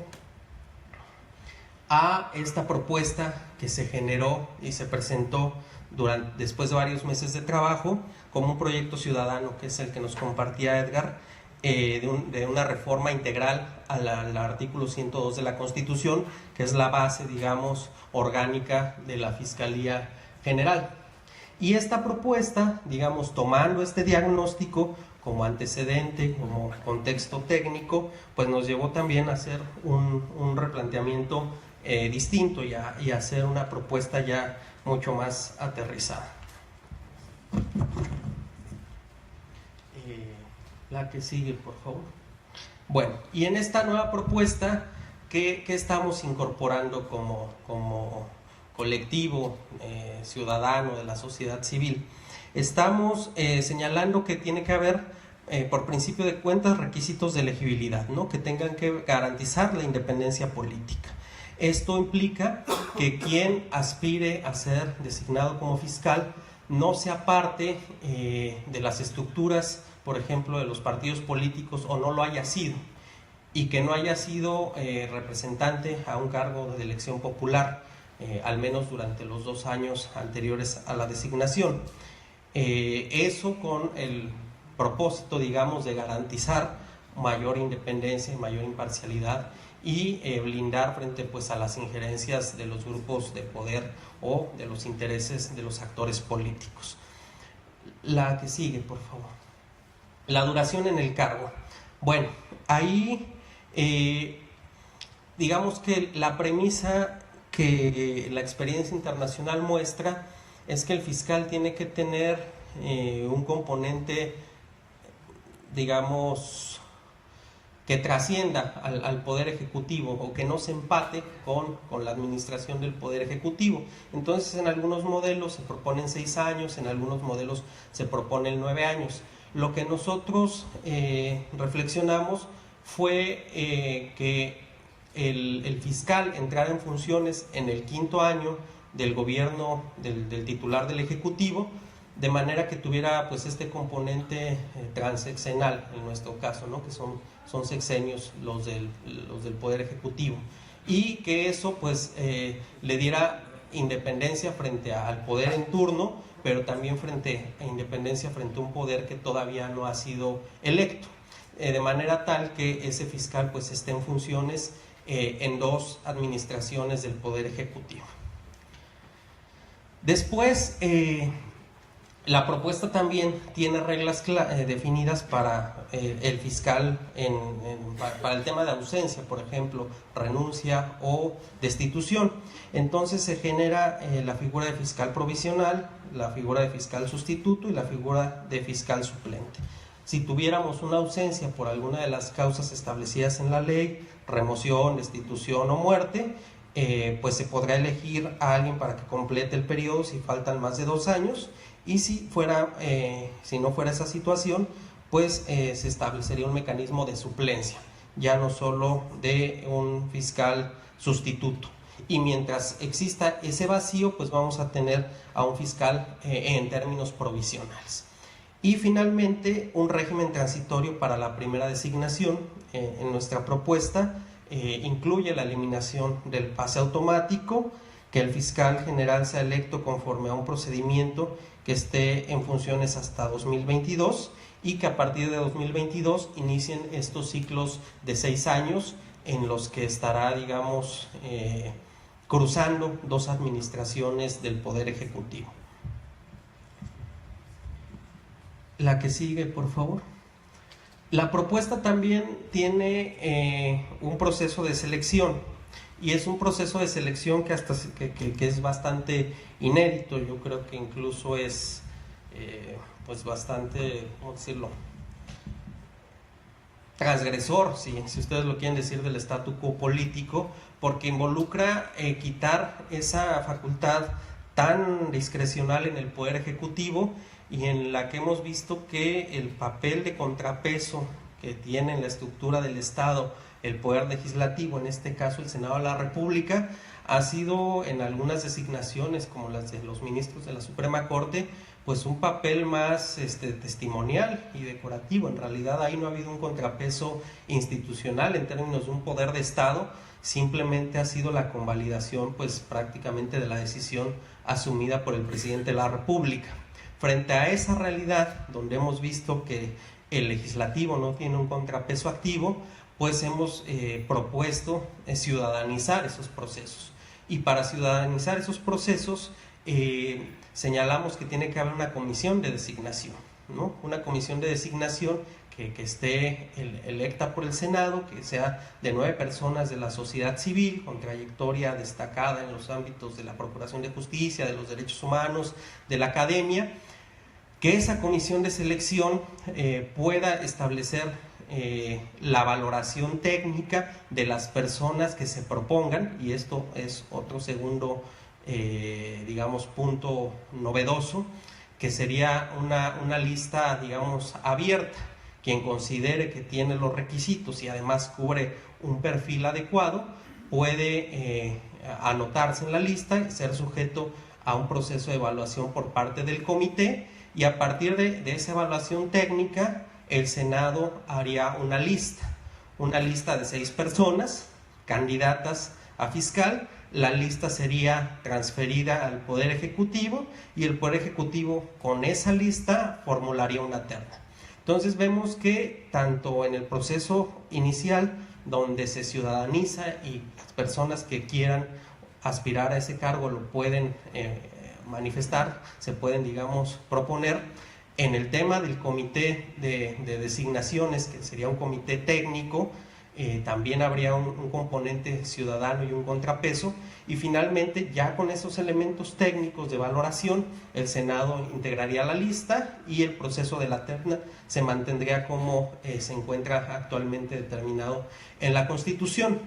A esta propuesta que se generó y se presentó después de varios meses de trabajo como un proyecto ciudadano, que es el que nos compartía Edgar, de una reforma integral al artículo 102 de la Constitución, que es la base, digamos, orgánica de la Fiscalía General. Y esta propuesta, digamos, tomando este diagnóstico como antecedente, como contexto técnico, pues nos llevó también a hacer un replanteamiento distinto y a hacer una propuesta ya mucho más aterrizada. La que sigue, por favor. Bueno, y en esta nueva propuesta, ¿qué estamos incorporando como colectivo ciudadano de la sociedad civil? Estamos señalando que tiene que haber, por principio de cuentas, requisitos de elegibilidad, ¿no? Que tengan que garantizar la independencia política. Esto implica que quien aspire a ser designado como fiscal no sea parte de las estructuras, por ejemplo, de los partidos políticos, o no lo haya sido, y que no haya sido representante a un cargo de elección popular, al menos durante los 2 años anteriores a la designación. Eso con el propósito, digamos, de garantizar mayor independencia y mayor imparcialidad, y blindar frente pues a las injerencias de los grupos de poder o de los intereses de los actores políticos. La que sigue, por favor. La duración en el cargo. Bueno, ahí digamos que la premisa que la experiencia internacional muestra es que el fiscal tiene que tener un componente, digamos, que trascienda al Poder Ejecutivo o que no se empate con la administración del Poder Ejecutivo. Entonces, en algunos modelos se proponen 6 años, en algunos modelos se proponen 9 años. Lo que nosotros reflexionamos fue que el fiscal entrara en funciones en el 5º año del gobierno del titular del Ejecutivo, de manera que tuviera pues este componente transeccional en nuestro caso, ¿no? Que son sexenios los del Poder Ejecutivo, y que eso pues le diera independencia frente al poder en turno, pero también independencia frente a un poder que todavía no ha sido electo, de manera tal que ese fiscal pues esté en funciones en 2 administraciones del Poder Ejecutivo. Después, la propuesta también tiene reglas definidas para el fiscal para el tema de ausencia, por ejemplo, renuncia o destitución. Entonces se genera la figura de fiscal provisional, la figura de fiscal sustituto y la figura de fiscal suplente. Si tuviéramos una ausencia por alguna de las causas establecidas en la ley, remoción, destitución o muerte, pues se podrá elegir a alguien para que complete el periodo si faltan más de 2 años, y si no fuera esa situación, pues se establecería un mecanismo de suplencia, ya no solo de un fiscal sustituto. Y mientras exista ese vacío, pues vamos a tener a un fiscal en términos provisionales. Y finalmente, un régimen transitorio para la primera designación. En nuestra propuesta incluye la eliminación del pase automático, que el fiscal general sea electo conforme a un procedimiento que esté en funciones hasta 2022, y que a partir de 2022 inicien estos ciclos de 6 años en los que estará, digamos, cruzando 2 administraciones del Poder Ejecutivo. La que sigue, por favor. La propuesta también tiene un proceso de selección, y es un proceso de selección que es bastante inédito. Yo creo que incluso es pues bastante, ¿cómo decirlo?, transgresor, si ustedes lo quieren decir, del statu quo político, porque involucra quitar esa facultad tan discrecional en el Poder Ejecutivo, y en la que hemos visto que el papel de contrapeso que tiene en la estructura del Estado el Poder Legislativo, en este caso el Senado de la República, ha sido en algunas designaciones, como las de los ministros de la Suprema Corte, pues un papel más testimonial y decorativo. En realidad ahí no ha habido un contrapeso institucional en términos de un poder de Estado, simplemente ha sido la convalidación pues prácticamente de la decisión asumida por el presidente de la República. Frente a esa realidad, donde hemos visto que el legislativo no tiene un contrapeso activo, pues hemos propuesto ciudadanizar esos procesos. Y para ciudadanizar esos procesos, señalamos que tiene que haber una comisión de designación, ¿no? Una comisión de designación que esté electa por el Senado, que sea de 9 personas de la sociedad civil, con trayectoria destacada en los ámbitos de la Procuración de Justicia, de los derechos humanos, de la academia, que esa comisión de selección pueda establecer la valoración técnica de las personas que se propongan, y esto es otro segundo, digamos, punto novedoso, que sería una lista, digamos, abierta. Quien considere que tiene los requisitos y además cubre un perfil adecuado, puede anotarse en la lista y ser sujeto a un proceso de evaluación por parte del comité, y a partir de esa evaluación técnica, el Senado haría una lista de 6 personas candidatas a fiscal. La lista sería transferida al Poder Ejecutivo, y el Poder Ejecutivo con esa lista formularía una terna. Entonces vemos que tanto en el proceso inicial, donde se ciudadaniza y las personas que quieran aspirar a ese cargo lo pueden manifestar, se pueden, digamos, proponer. En el tema del comité de designaciones, que sería un comité técnico, también habría un componente ciudadano y un contrapeso, y finalmente ya con esos elementos técnicos de valoración el Senado integraría la lista y el proceso de la terna se mantendría como se encuentra actualmente determinado en la Constitución.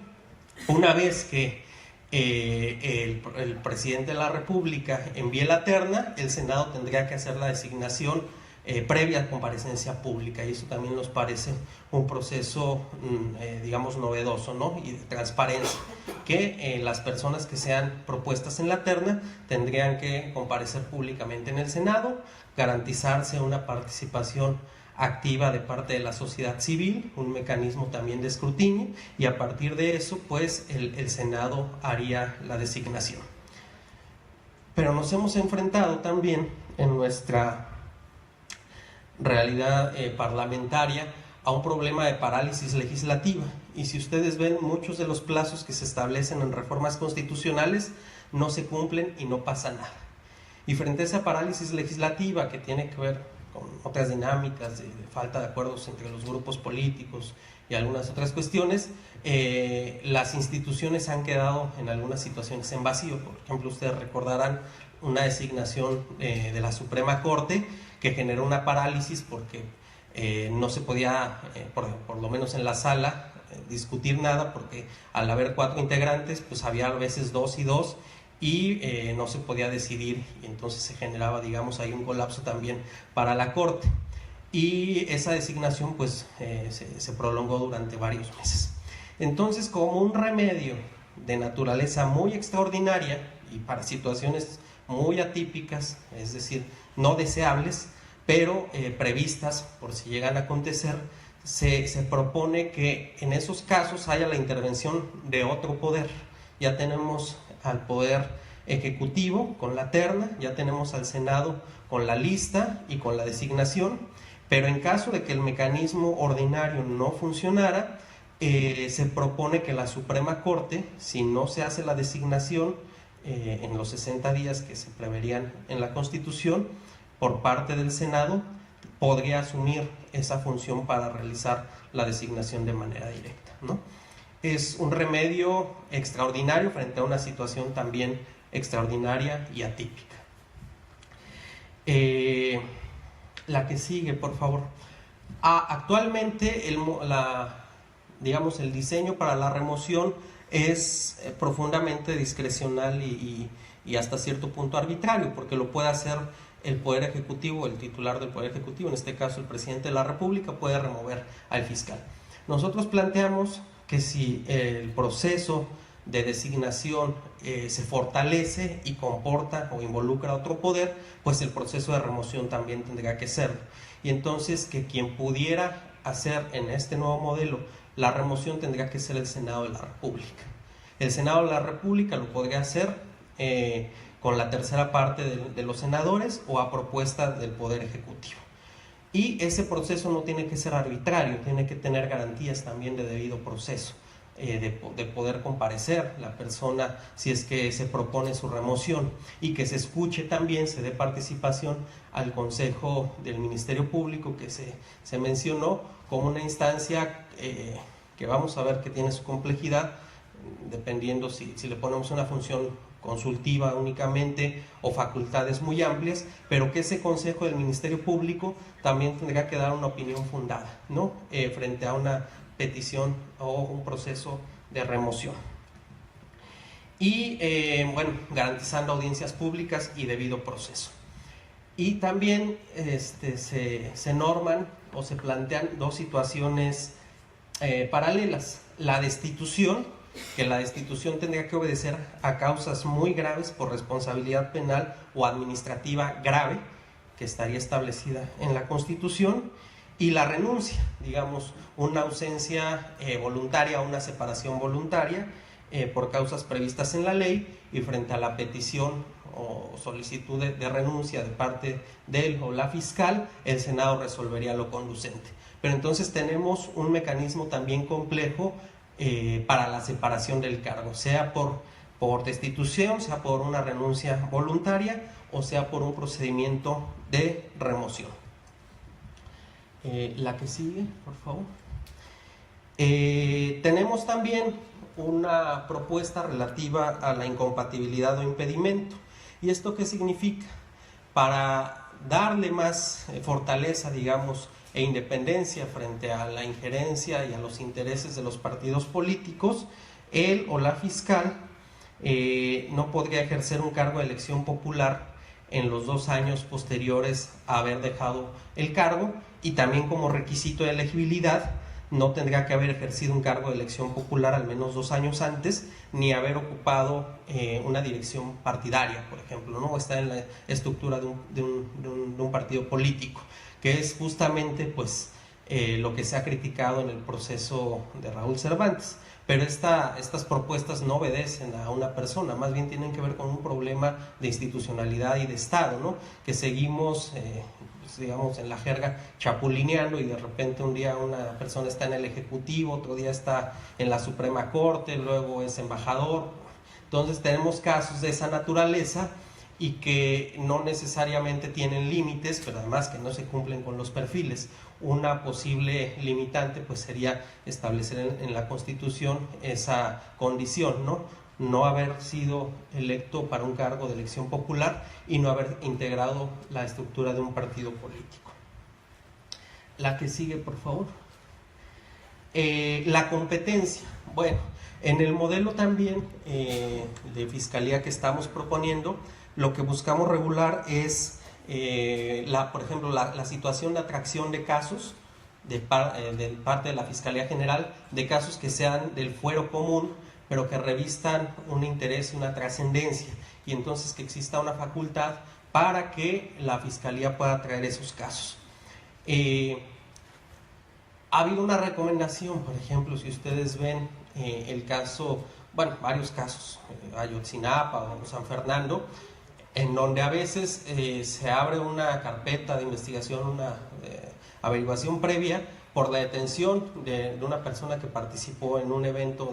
Una vez que el presidente de la República envíe la terna, el Senado tendría que hacer la designación previa comparecencia pública, y eso también nos parece un proceso digamos novedoso, ¿no? Y de transparencia, que las personas que sean propuestas en la terna tendrían que comparecer públicamente en el Senado, garantizarse una participación activa de parte de la sociedad civil, un mecanismo también de escrutinio, y a partir de eso pues el Senado haría la designación. Pero nos hemos enfrentado también en nuestra realidad parlamentaria a un problema de parálisis legislativa, y si ustedes ven, muchos de los plazos que se establecen en reformas constitucionales no se cumplen y no pasa nada. Y frente a esa parálisis legislativa, que tiene que ver con otras dinámicas de falta de acuerdos entre los grupos políticos y algunas otras cuestiones, las instituciones han quedado en algunas situaciones en vacío. Por ejemplo, ustedes recordarán una designación de la Suprema Corte que generó una parálisis porque no se podía, por lo menos en la sala, discutir nada, porque al haber 4 integrantes, pues había a veces 2 y 2, y no se podía decidir, y entonces se generaba, digamos, ahí un colapso también para la Corte, y esa designación pues se prolongó durante varios meses. Entonces, como un remedio de naturaleza muy extraordinaria y para situaciones muy atípicas, es decir, no deseables, pero previstas por si llegan a acontecer, se propone que en esos casos haya la intervención de otro poder. Ya tenemos al Poder Ejecutivo con la terna, ya tenemos al Senado con la lista y con la designación, pero en caso de que el mecanismo ordinario no funcionara, se propone que la Suprema Corte, si no se hace la designación en los 60 días que se preverían en la Constitución, por parte del Senado, podría asumir esa función para realizar la designación de manera directa, ¿no? Es un remedio extraordinario frente a una situación también extraordinaria y atípica. La que sigue, por favor. Actualmente digamos, el diseño para la remoción es profundamente discrecional y hasta cierto punto arbitrario, porque lo puede hacer el Poder Ejecutivo, el titular del Poder Ejecutivo, en este caso el Presidente de la República, puede remover al fiscal. Nosotros planteamos que si el proceso de designación se fortalece y comporta o involucra a otro poder, pues el proceso de remoción también tendría que serlo. Y entonces que quien pudiera hacer en este nuevo modelo la remoción tendría que ser el Senado de la República. El Senado de la República lo podría hacer con la tercera parte de los senadores o a propuesta del Poder Ejecutivo. Y ese proceso no tiene que ser arbitrario, tiene que tener garantías también de debido proceso, de poder comparecer la persona si es que se propone su remoción, y que se escuche también, se dé participación al Consejo del Ministerio Público, que se mencionó como una instancia que vamos a ver que tiene su complejidad, dependiendo si le ponemos una función consultiva únicamente o facultades muy amplias, pero que ese Consejo del Ministerio Público también tendría que dar una opinión fundada, ¿no? Frente a una petición o un proceso de remoción. Y bueno, garantizando audiencias públicas y debido proceso. Y también se norman o se plantean dos situaciones paralelas: la destitución, que la destitución tendría que obedecer a causas muy graves por responsabilidad penal o administrativa grave, que estaría establecida en la Constitución, y la renuncia, digamos, una ausencia voluntaria o una separación voluntaria por causas previstas en la ley, y frente a la petición o solicitud de renuncia de parte de él o la fiscal, el Senado resolvería lo conducente. Pero entonces tenemos un mecanismo también complejo para la separación del cargo, sea por destitución, sea por una renuncia voluntaria o sea por un procedimiento de remoción. La que sigue, por favor. Tenemos también una propuesta relativa a la incompatibilidad o impedimento. ¿Y esto qué significa? Para darle más fortaleza, digamos, e independencia frente a la injerencia y a los intereses de los partidos políticos, él o la fiscal no podría ejercer un cargo de elección popular en los 2 años posteriores a haber dejado el cargo, y también como requisito de elegibilidad no tendría que haber ejercido un cargo de elección popular al menos 2 años antes, ni haber ocupado una dirección partidaria, por ejemplo, ¿no? O estar en la estructura de un partido político, que es justamente pues lo que se ha criticado en el proceso de Raúl Cervantes. Pero estas propuestas no obedecen a una persona, más bien tienen que ver con un problema de institucionalidad y de Estado, ¿no? Que seguimos, pues, digamos, en la jerga chapulineando, y de repente un día una persona está en el Ejecutivo, otro día está en la Suprema Corte, luego es embajador. Entonces tenemos casos de esa naturaleza y que no necesariamente tienen límites, pero además que no se cumplen con los perfiles. Una posible limitante pues sería establecer en la Constitución esa condición, no haber sido electo para un cargo de elección popular y no haber integrado la estructura de un partido político. La que sigue, por favor. La competencia. Bueno, en el modelo también de fiscalía que estamos proponiendo, lo que buscamos regular es, por ejemplo, la situación de atracción de casos de parte de la Fiscalía General, de casos que sean del fuero común, pero que revistan un interés y una trascendencia, y entonces que exista una facultad para que la Fiscalía pueda traer esos casos. Ha habido una recomendación, por ejemplo, si ustedes ven el caso, bueno, varios casos, Ayotzinapa o San Fernando, en donde a veces se abre una carpeta de investigación, una averiguación previa por la detención de una persona que participó en un evento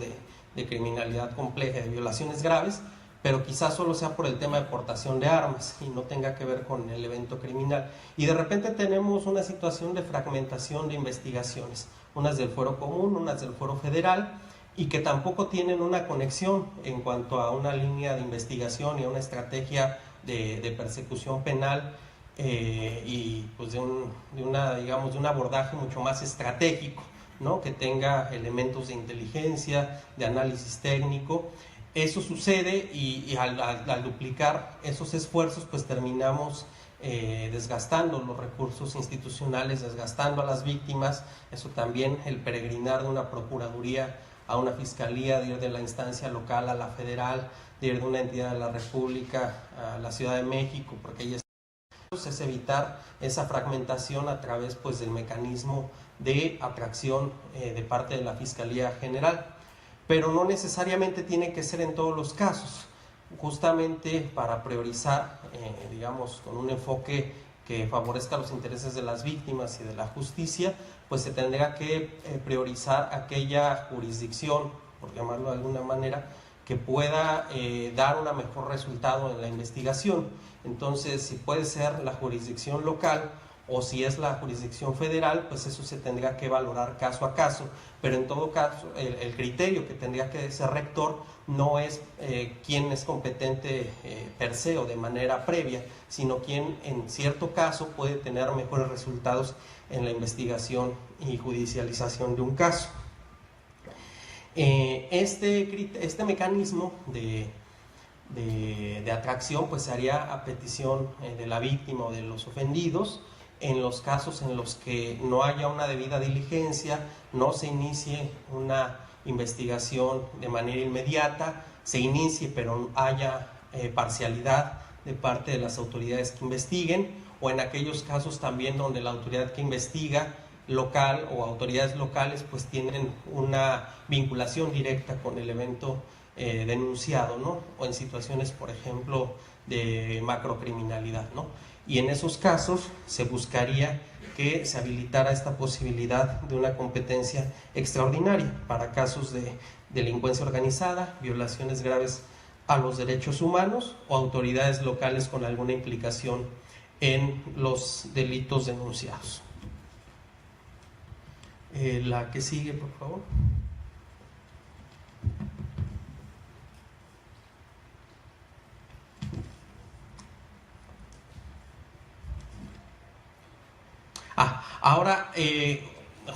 de criminalidad compleja, de violaciones graves, pero quizás solo sea por el tema de portación de armas y no tenga que ver con el evento criminal. Y de repente tenemos una situación de fragmentación de investigaciones, unas del fuero común, unas del fuero federal, y que tampoco tienen una conexión en cuanto a una línea de investigación y a una estrategia de persecución penal, y pues de un abordaje mucho más estratégico, ¿no? Que tenga elementos de inteligencia, de análisis técnico. Eso sucede y al duplicar esos esfuerzos pues terminamos desgastando los recursos institucionales, desgastando a las víctimas. Eso también, el peregrinar de una procuraduría a una fiscalía, de ir de la instancia local a la federal, de ir de una entidad de la República a la Ciudad de México, porque ahí es evitar esa fragmentación a través pues del mecanismo de atracción de parte de la Fiscalía General. Pero no necesariamente tiene que ser en todos los casos, justamente para priorizar, digamos, con un enfoque que favorezca los intereses de las víctimas y de la justicia, pues se tendrá que priorizar aquella jurisdicción, por llamarlo de alguna manera, que pueda dar un mejor resultado en la investigación. Entonces, si puede ser la jurisdicción local o si es la jurisdicción federal, pues eso se tendría que valorar caso a caso, pero en todo caso el criterio que tendría que ser rector no es quién es competente per se o de manera previa, sino quién en cierto caso puede tener mejores resultados en la investigación y judicialización de un caso. Este mecanismo de atracción pues se haría a petición de la víctima o de los ofendidos en los casos en los que no haya una debida diligencia, no se inicie una investigación de manera inmediata, se inicie pero haya parcialidad de parte de las autoridades que investiguen, o en aquellos casos también donde la autoridad que investiga local o autoridades locales pues tienen una vinculación directa con el evento denunciado, ¿no? O en situaciones, por ejemplo, de macrocriminalidad, ¿no? Y en esos casos se buscaría que se habilitara esta posibilidad de una competencia extraordinaria para casos de delincuencia organizada, violaciones graves a los derechos humanos o autoridades locales con alguna implicación en los delitos denunciados. La que sigue, por favor. Ahora,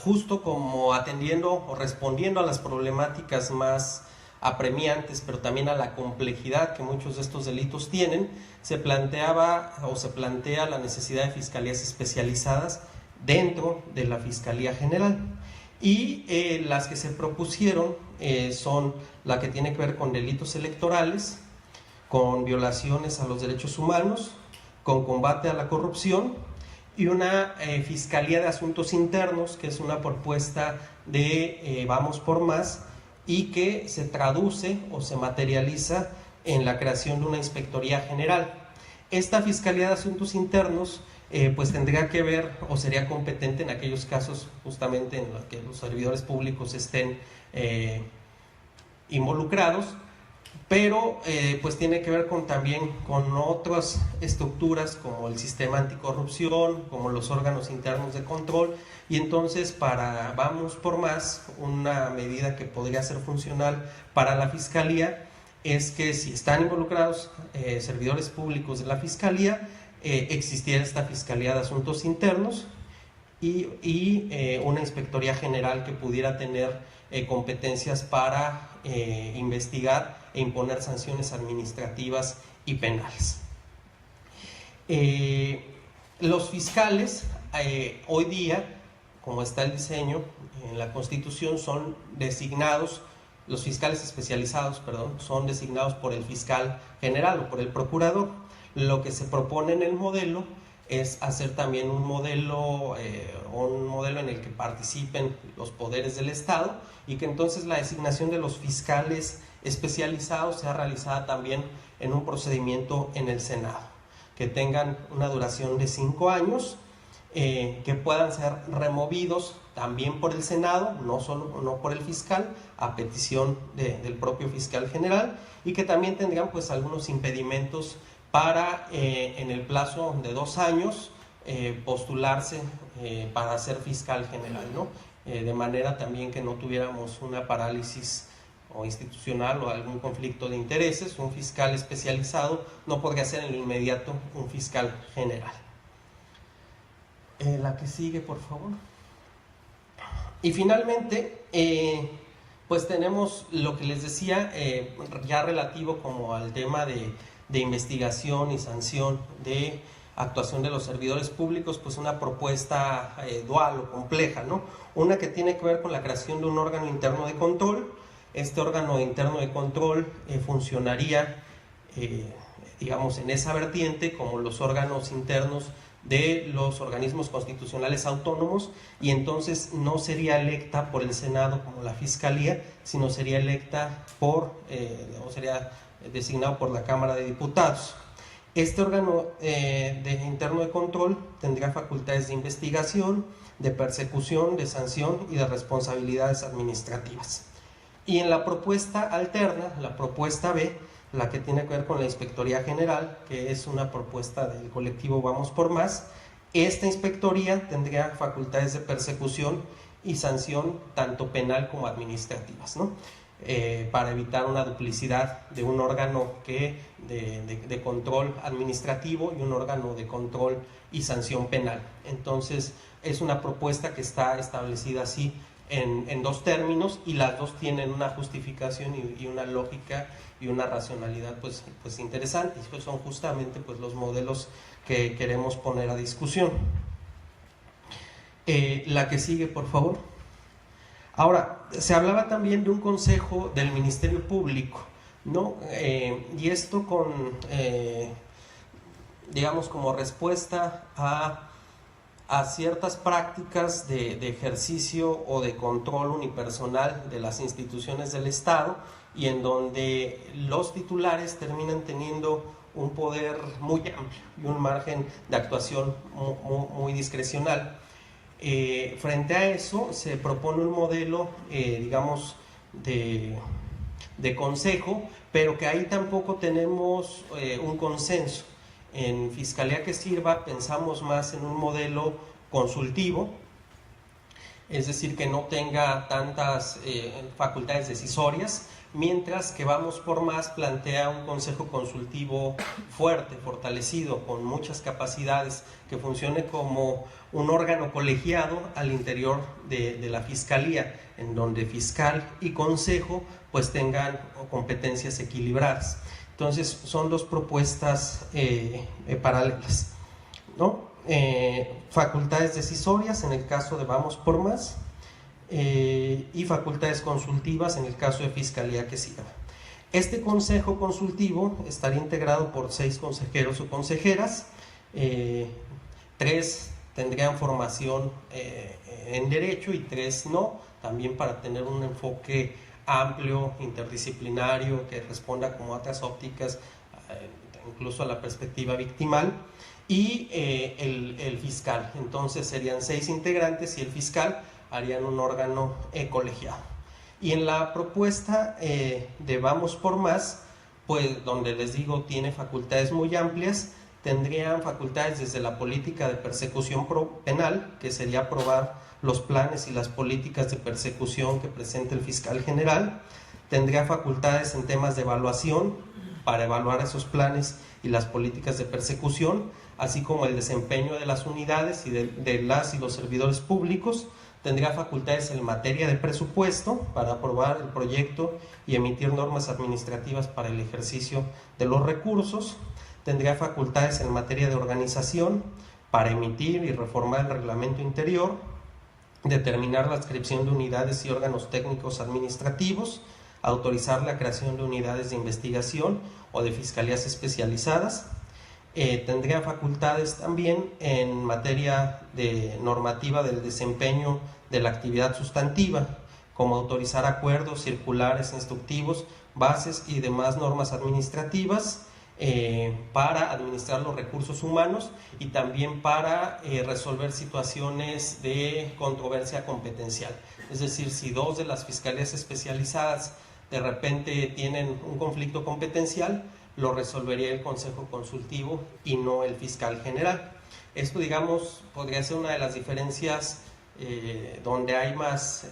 justo como atendiendo o respondiendo a las problemáticas más apremiantes, pero también a la complejidad que muchos de estos delitos tienen, se planteaba o se plantea la necesidad de fiscalías especializadas dentro de la Fiscalía General. Y las que se propusieron son la que tiene que ver con delitos electorales, con violaciones a los derechos humanos, con combate a la corrupción, y una Fiscalía de Asuntos Internos, que es una propuesta de Vamos por Más, y que se traduce o se materializa en la creación de una Inspectoría General. Esta Fiscalía de Asuntos Internos pues tendría que ver o sería competente en aquellos casos justamente en los que los servidores públicos estén involucrados, pero pues tiene que ver también con otras estructuras como el sistema anticorrupción, como los órganos internos de control, y entonces para Vamos por Más, una medida que podría ser funcional para la Fiscalía es que si están involucrados servidores públicos de la Fiscalía, existiera esta Fiscalía de Asuntos Internos y una Inspectoría General que pudiera tener competencias para investigar e imponer sanciones administrativas y penales. Los fiscales hoy día, como está el diseño en la Constitución, son designados, los fiscales especializados, perdón, son designados por el fiscal general o por el procurador. Lo que se propone en el modelo es hacer también un modelo en el que participen los poderes del Estado y que entonces la designación de los fiscales especializados sea realizada también en un procedimiento en el Senado, que tengan una duración de 5 años, que puedan ser removidos también por el Senado, no por el fiscal, a petición del propio fiscal general, y que también tendrían pues algunos impedimentos para en el plazo de 2 años postularse para ser fiscal general, ¿no? De manera también que no tuviéramos una parálisis o institucional o algún conflicto de intereses. Un fiscal especializado no podría ser en lo inmediato un fiscal general. La que sigue, por favor. Y finalmente, pues tenemos lo que les decía, ya relativo como al tema de investigación y sanción de actuación de los servidores públicos, pues una propuesta dual o compleja, ¿no? Una que tiene que ver con la creación de un órgano interno de control. Este órgano interno de control funcionaría, digamos, en esa vertiente como los órganos internos de los organismos constitucionales autónomos, y entonces no sería electa por el Senado como la Fiscalía, sino sería electa o sería designado por la Cámara de Diputados. Este órgano interno de control tendría facultades de investigación, de persecución, de sanción y de responsabilidades administrativas. Y en la propuesta alterna, la propuesta B, la que tiene que ver con la Inspectoría General, que es una propuesta del colectivo Vamos por Más, esta inspectoría tendría facultades de persecución y sanción tanto penal como administrativas, ¿no? Para evitar una duplicidad de un órgano de control administrativo y un órgano de control y sanción penal. Entonces es una propuesta que está establecida así en 2 términos, y las 2 tienen una justificación y una lógica y una racionalidad pues interesantes. Pues son justamente pues los modelos que queremos poner a discusión. La que sigue, por favor. Ahora, se hablaba también de un consejo del Ministerio Público, ¿no? Y esto digamos, como respuesta a ciertas prácticas de ejercicio o de control unipersonal de las instituciones del Estado, y en donde los titulares terminan teniendo un poder muy amplio y un margen de actuación muy discrecional. Frente a eso se propone un modelo, digamos, de consejo, pero que ahí tampoco tenemos un consenso. En Fiscalía que Sirva pensamos más en un modelo consultivo, es decir, que no tenga tantas facultades decisorias, mientras que Vamos por Más plantea un consejo consultivo fuerte, fortalecido, con muchas capacidades, que funcione como un órgano colegiado al interior de la Fiscalía, en donde fiscal y consejo pues tengan competencias equilibradas. Entonces son dos propuestas paralelas, ¿no? Facultades decisorias en el caso de Vamos por Más, y facultades consultivas en el caso de Fiscalía que siga. Este consejo consultivo estaría integrado por 6 consejeros o consejeras, 3 tendrían formación en Derecho y 3 no, también para tener un enfoque amplio, interdisciplinario, que responda como a otras ópticas, incluso a la perspectiva victimal, y el fiscal. Entonces serían 6 integrantes y el fiscal harían un órgano colegiado. Y en la propuesta de Vamos por Más, pues donde les digo tiene facultades muy amplias, tendrían facultades desde la política de persecución penal, que sería aprobar los planes y las políticas de persecución que presente el fiscal general, tendría facultades en temas de evaluación para evaluar esos planes y las políticas de persecución, así como el desempeño de las unidades y de las y los servidores públicos. Tendría facultades en materia de presupuesto para aprobar el proyecto y emitir normas administrativas para el ejercicio de los recursos. Tendría facultades en materia de organización para emitir y reformar el reglamento interior, determinar la adscripción de unidades y órganos técnicos administrativos, autorizar la creación de unidades de investigación o de fiscalías especializadas. Tendría facultades también en materia de normativa del desempeño de la actividad sustantiva, como autorizar acuerdos, circulares, instructivos, bases y demás normas administrativas para administrar los recursos humanos y también para resolver situaciones de controversia competencial. Es decir, si 2 de las fiscalías especializadas de repente tienen un conflicto competencial, lo resolvería el Consejo Consultivo y no el fiscal general. Esto, digamos, podría ser una de las diferencias donde hay más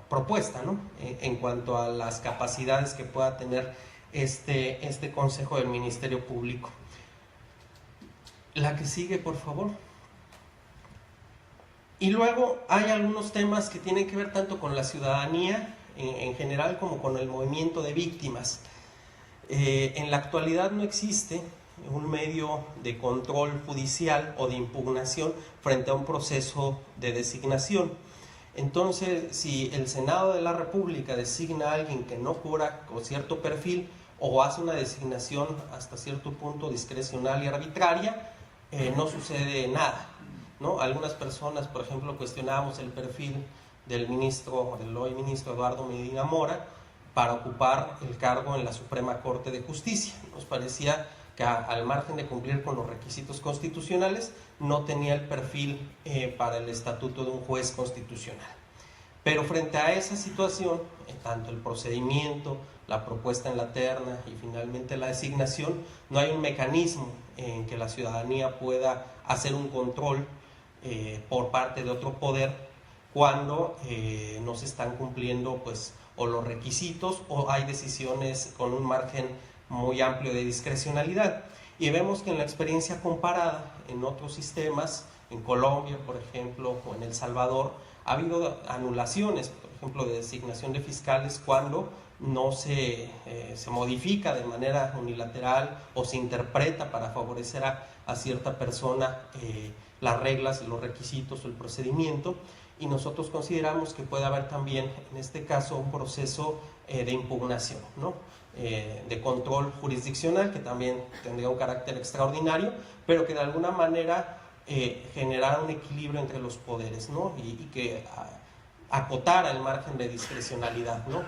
propuesta, ¿no? En cuanto a las capacidades que pueda tener este Consejo del Ministerio Público. La que sigue, por favor. Y luego hay algunos temas que tienen que ver tanto con la ciudadanía en general como con el movimiento de víctimas. En la actualidad no existe un medio de control judicial o de impugnación frente a un proceso de designación. Entonces, si el Senado de la República designa a alguien que no cubra con cierto perfil o hace una designación hasta cierto punto discrecional y arbitraria, no sucede nada, ¿no? Algunas personas, por ejemplo, cuestionábamos el perfil del hoy ministro Eduardo Medina Mora para ocupar el cargo en la Suprema Corte de Justicia. Nos parecía que al margen de cumplir con los requisitos constitucionales, no tenía el perfil para el estatuto de un juez constitucional. Pero frente a esa situación, tanto el procedimiento, la propuesta en la terna y finalmente la designación, no hay un mecanismo en que la ciudadanía pueda hacer un control por parte de otro poder cuando no se están cumpliendo pues o los requisitos o hay decisiones con un margen muy amplio de discrecionalidad. Y vemos que en la experiencia comparada en otros sistemas, en Colombia, por ejemplo, o en El Salvador, ha habido anulaciones, por ejemplo, de designación de fiscales cuando no se modifica de manera unilateral o se interpreta para favorecer a cierta persona las reglas, los requisitos o el procedimiento. Y nosotros consideramos que puede haber también, en este caso, un proceso de impugnación, ¿no? De control jurisdiccional, que también tendría un carácter extraordinario, pero que de alguna manera generara un equilibrio entre los poderes, ¿no? Y que acotara el margen de discrecionalidad, ¿no?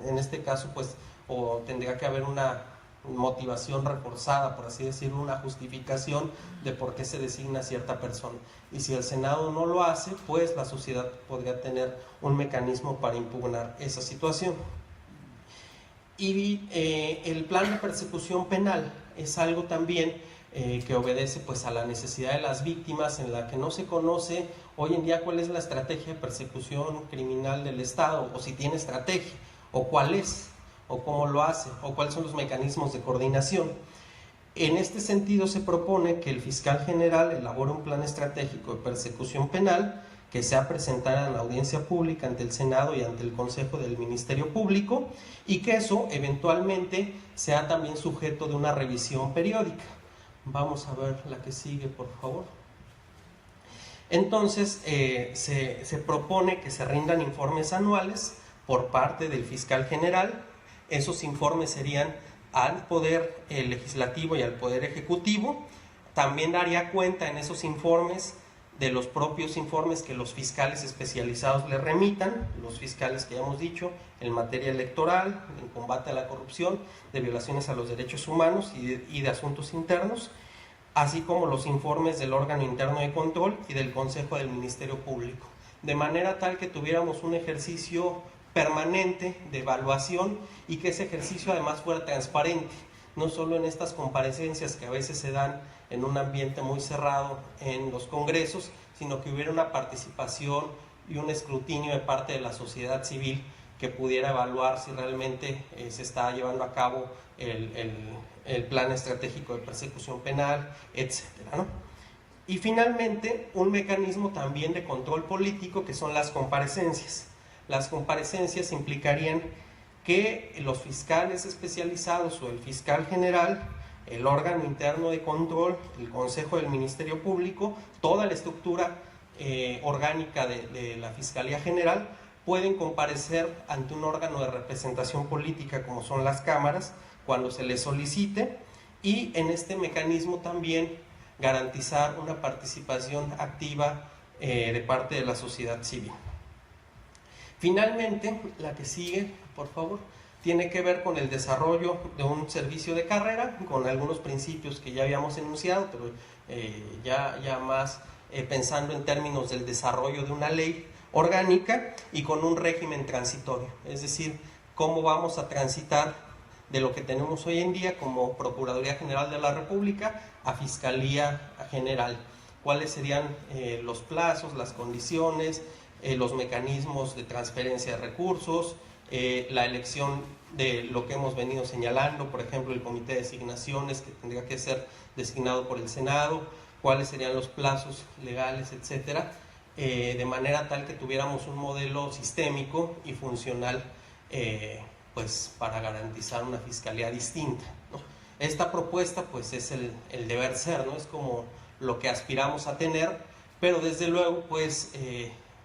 En este caso, pues, o tendría que haber una motivación reforzada, por así decirlo, una justificación de por qué se designa a cierta persona. Y si el Senado no lo hace, pues la sociedad podría tener un mecanismo para impugnar esa situación. Y el plan de persecución penal es algo también que obedece pues a la necesidad de las víctimas, en la que no se conoce hoy en día cuál es la estrategia de persecución criminal del Estado, o si tiene estrategia, o cuál es, o cómo lo hace, o cuáles son los mecanismos de coordinación. En este sentido se propone que el fiscal general elabore un plan estratégico de persecución penal que sea presentada en la audiencia pública ante el Senado y ante el Consejo del Ministerio Público, y que eso eventualmente sea también sujeto de una revisión periódica. Vamos a ver la que sigue, por favor. Entonces, se propone que se rindan informes anuales por parte del fiscal general. Esos informes serían al Poder Legislativo y al Poder Ejecutivo. También daría cuenta en esos informes de los propios informes que los fiscales especializados le remitan, los fiscales que ya hemos dicho, en materia electoral, en combate a la corrupción, de violaciones a los derechos humanos y de asuntos internos, así como los informes del órgano interno de control y del Consejo del Ministerio Público, de manera tal que tuviéramos un ejercicio permanente de evaluación y que ese ejercicio además fuera transparente, no solo en estas comparecencias que a veces se dan en un ambiente muy cerrado en los congresos, sino que hubiera una participación y un escrutinio de parte de la sociedad civil que pudiera evaluar si realmente se está llevando a cabo el plan estratégico de persecución penal, etcétera, ¿no? Y finalmente, un mecanismo también de control político que son las comparecencias. Las comparecencias implicarían que los fiscales especializados o el fiscal general, el órgano interno de control, el Consejo del Ministerio Público, toda la estructura orgánica de la Fiscalía General, pueden comparecer ante un órgano de representación política como son las cámaras cuando se les solicite, y en este mecanismo también garantizar una participación activa de parte de la sociedad civil. Finalmente, la que sigue, por favor, tiene que ver con el desarrollo de un servicio de carrera, con algunos principios que ya habíamos enunciado, pero ya más pensando en términos del desarrollo de una ley orgánica y con un régimen transitorio, es decir, cómo vamos a transitar de lo que tenemos hoy en día como Procuraduría General de la República a Fiscalía General. ¿Cuáles serían los plazos, las condiciones, los mecanismos de transferencia de recursos, la elección de lo que hemos venido señalando, por ejemplo, el comité de designaciones que tendría que ser designado por el Senado, cuáles serían los plazos legales, etcétera, de manera tal que tuviéramos un modelo sistémico y funcional pues para garantizar una fiscalía distinta, ¿no? Esta propuesta pues es el deber ser, ¿no? Es como lo que aspiramos a tener, pero desde luego pues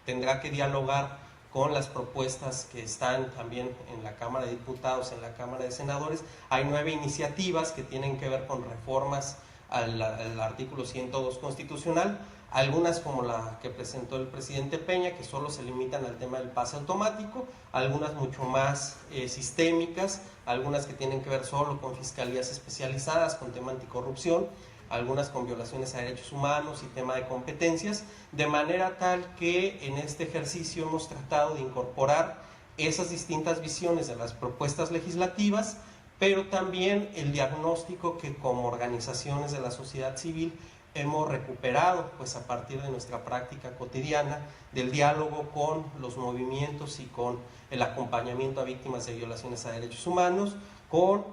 tendrá que dialogar con las propuestas que están también en la Cámara de Diputados, en la Cámara de Senadores. Hay 9 iniciativas que tienen que ver con reformas al artículo 102 constitucional, algunas como la que presentó el presidente Peña, que solo se limitan al tema del pase automático, algunas mucho más sistémicas, algunas que tienen que ver solo con fiscalías especializadas, con tema anticorrupción, algunas con violaciones a derechos humanos y tema de competencias, de manera tal que en este ejercicio hemos tratado de incorporar esas distintas visiones de las propuestas legislativas, pero también el diagnóstico que como organizaciones de la sociedad civil hemos recuperado pues a partir de nuestra práctica cotidiana del diálogo con los movimientos y con el acompañamiento a víctimas de violaciones a derechos humanos, con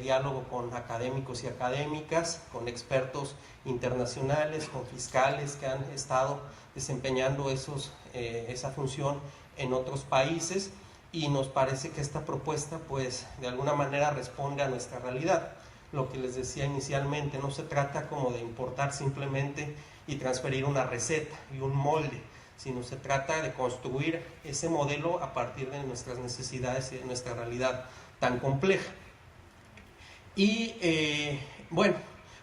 diálogo con académicos y académicas, con expertos internacionales, con fiscales que han estado desempeñando esa función en otros países, y nos parece que esta propuesta pues de alguna manera responde a nuestra realidad. Lo que les decía inicialmente, no se trata como de importar simplemente y transferir una receta y un molde, sino se trata de construir ese modelo a partir de nuestras necesidades y de nuestra realidad tan compleja. Y bueno,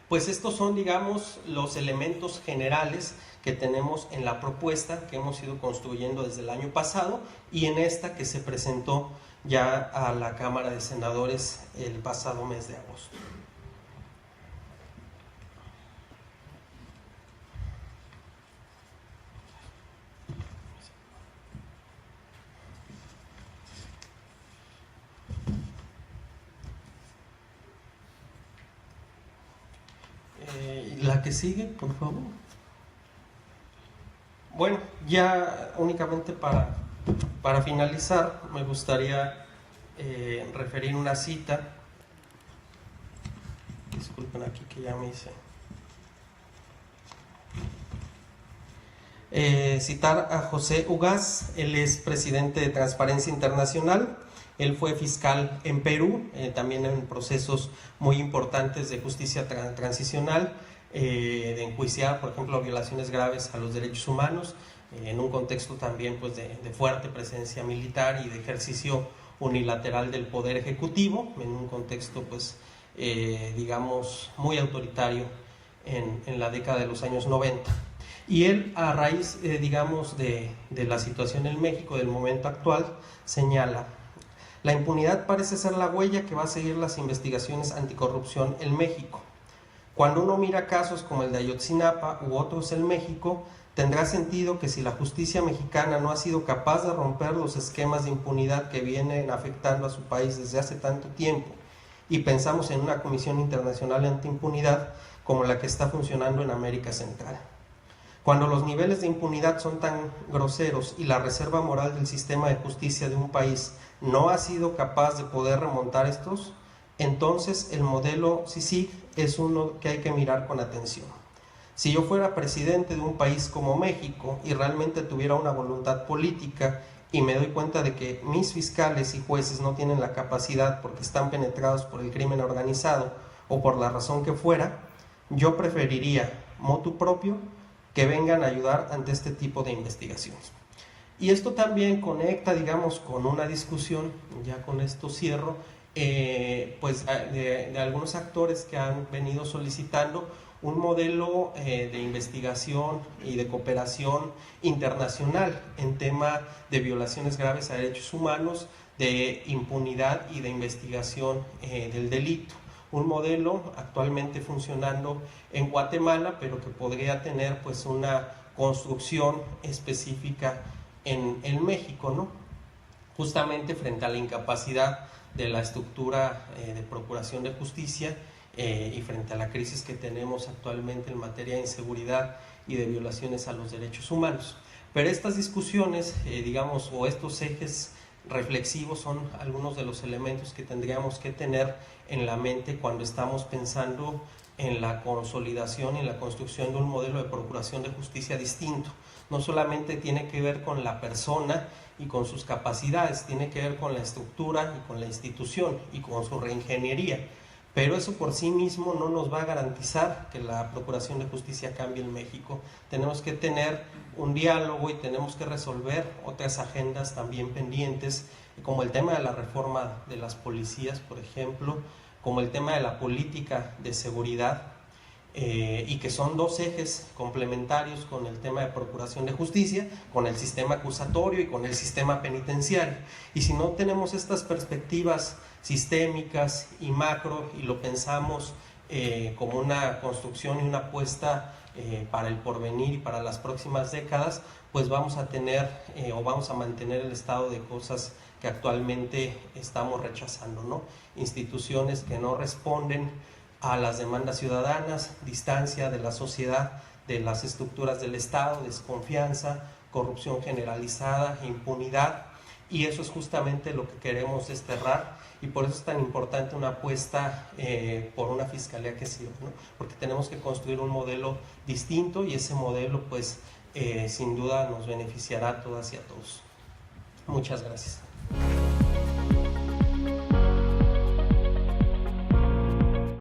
pues estos son, digamos, los elementos generales que tenemos en la propuesta que hemos ido construyendo desde el año pasado y en esta que se presentó ya a la Cámara de Senadores el pasado mes de agosto. que sigue, por favor. Bueno, ya únicamente para finalizar, me gustaría referir una cita. Disculpen aquí que ya me hice. Citar a José Ugaz, él es presidente de Transparencia Internacional, él fue fiscal en Perú, también en procesos muy importantes de justicia transicional, de enjuiciar, por ejemplo, violaciones graves a los derechos humanos, en un contexto también pues, de fuerte presencia militar y de ejercicio unilateral del poder ejecutivo, en un contexto pues, digamos muy autoritario en la década de los años 90. Y él, a raíz, digamos, de la situación en México, del momento actual, señala: la impunidad parece ser la huella que va a seguir las investigaciones anticorrupción en México. Cuando uno mira casos como el de Ayotzinapa u otros en México, tendrá sentido que si la justicia mexicana no ha sido capaz de romper los esquemas de impunidad que vienen afectando a su país desde hace tanto tiempo, y pensamos en una Comisión Internacional Antiimpunidad como la que está funcionando en América Central. Cuando los niveles de impunidad son tan groseros y la reserva moral del sistema de justicia de un país no ha sido capaz de poder remontar estos, entonces el modelo CICIG es uno que hay que mirar con atención. Si yo fuera presidente de un país como México y realmente tuviera una voluntad política y me doy cuenta de que mis fiscales y jueces no tienen la capacidad porque están penetrados por el crimen organizado o por la razón que fuera, yo preferiría, motu propio, que vengan a ayudar ante este tipo de investigaciones. Y esto también conecta, digamos, con una discusión, ya con esto cierro, pues de algunos actores que han venido solicitando un modelo de investigación y de cooperación internacional en tema de violaciones graves a derechos humanos, de impunidad y de investigación del delito. Un modelo actualmente funcionando en Guatemala, pero que podría tener pues una construcción específica en México, ¿no? Justamente frente a la incapacidad de la estructura de procuración de justicia y frente a la crisis que tenemos actualmente en materia de inseguridad y de violaciones a los derechos humanos. Pero estas discusiones, digamos, o estos ejes reflexivos son algunos de los elementos que tendríamos que tener en la mente cuando estamos pensando en la consolidación y la construcción de un modelo de procuración de justicia distinto. No solamente tiene que ver con la persona y con sus capacidades, tiene que ver con la estructura y con la institución y con su reingeniería. Pero eso por sí mismo no nos va a garantizar que la procuración de justicia cambie en México. Tenemos que tener un diálogo y tenemos que resolver otras agendas también pendientes, como el tema de la reforma de las policías, por ejemplo, como el tema de la política de seguridad, y que son dos ejes complementarios con el tema de procuración de justicia, con el sistema acusatorio y con el sistema penitenciario. Y si no tenemos estas perspectivas sistémicas y macro y lo pensamos como una construcción y una apuesta para el porvenir y para las próximas décadas, pues vamos a tener o vamos a mantener el estado de cosas que actualmente estamos rechazando, ¿no? Instituciones que no responden a las demandas ciudadanas, distancia de la sociedad, de las estructuras del Estado, desconfianza, corrupción generalizada, impunidad, y eso es justamente lo que queremos desterrar, y por eso es tan importante una apuesta por una fiscalía que sirva, ¿no? Porque tenemos que construir un modelo distinto y ese modelo pues sin duda nos beneficiará a todas y a todos. Muchas gracias.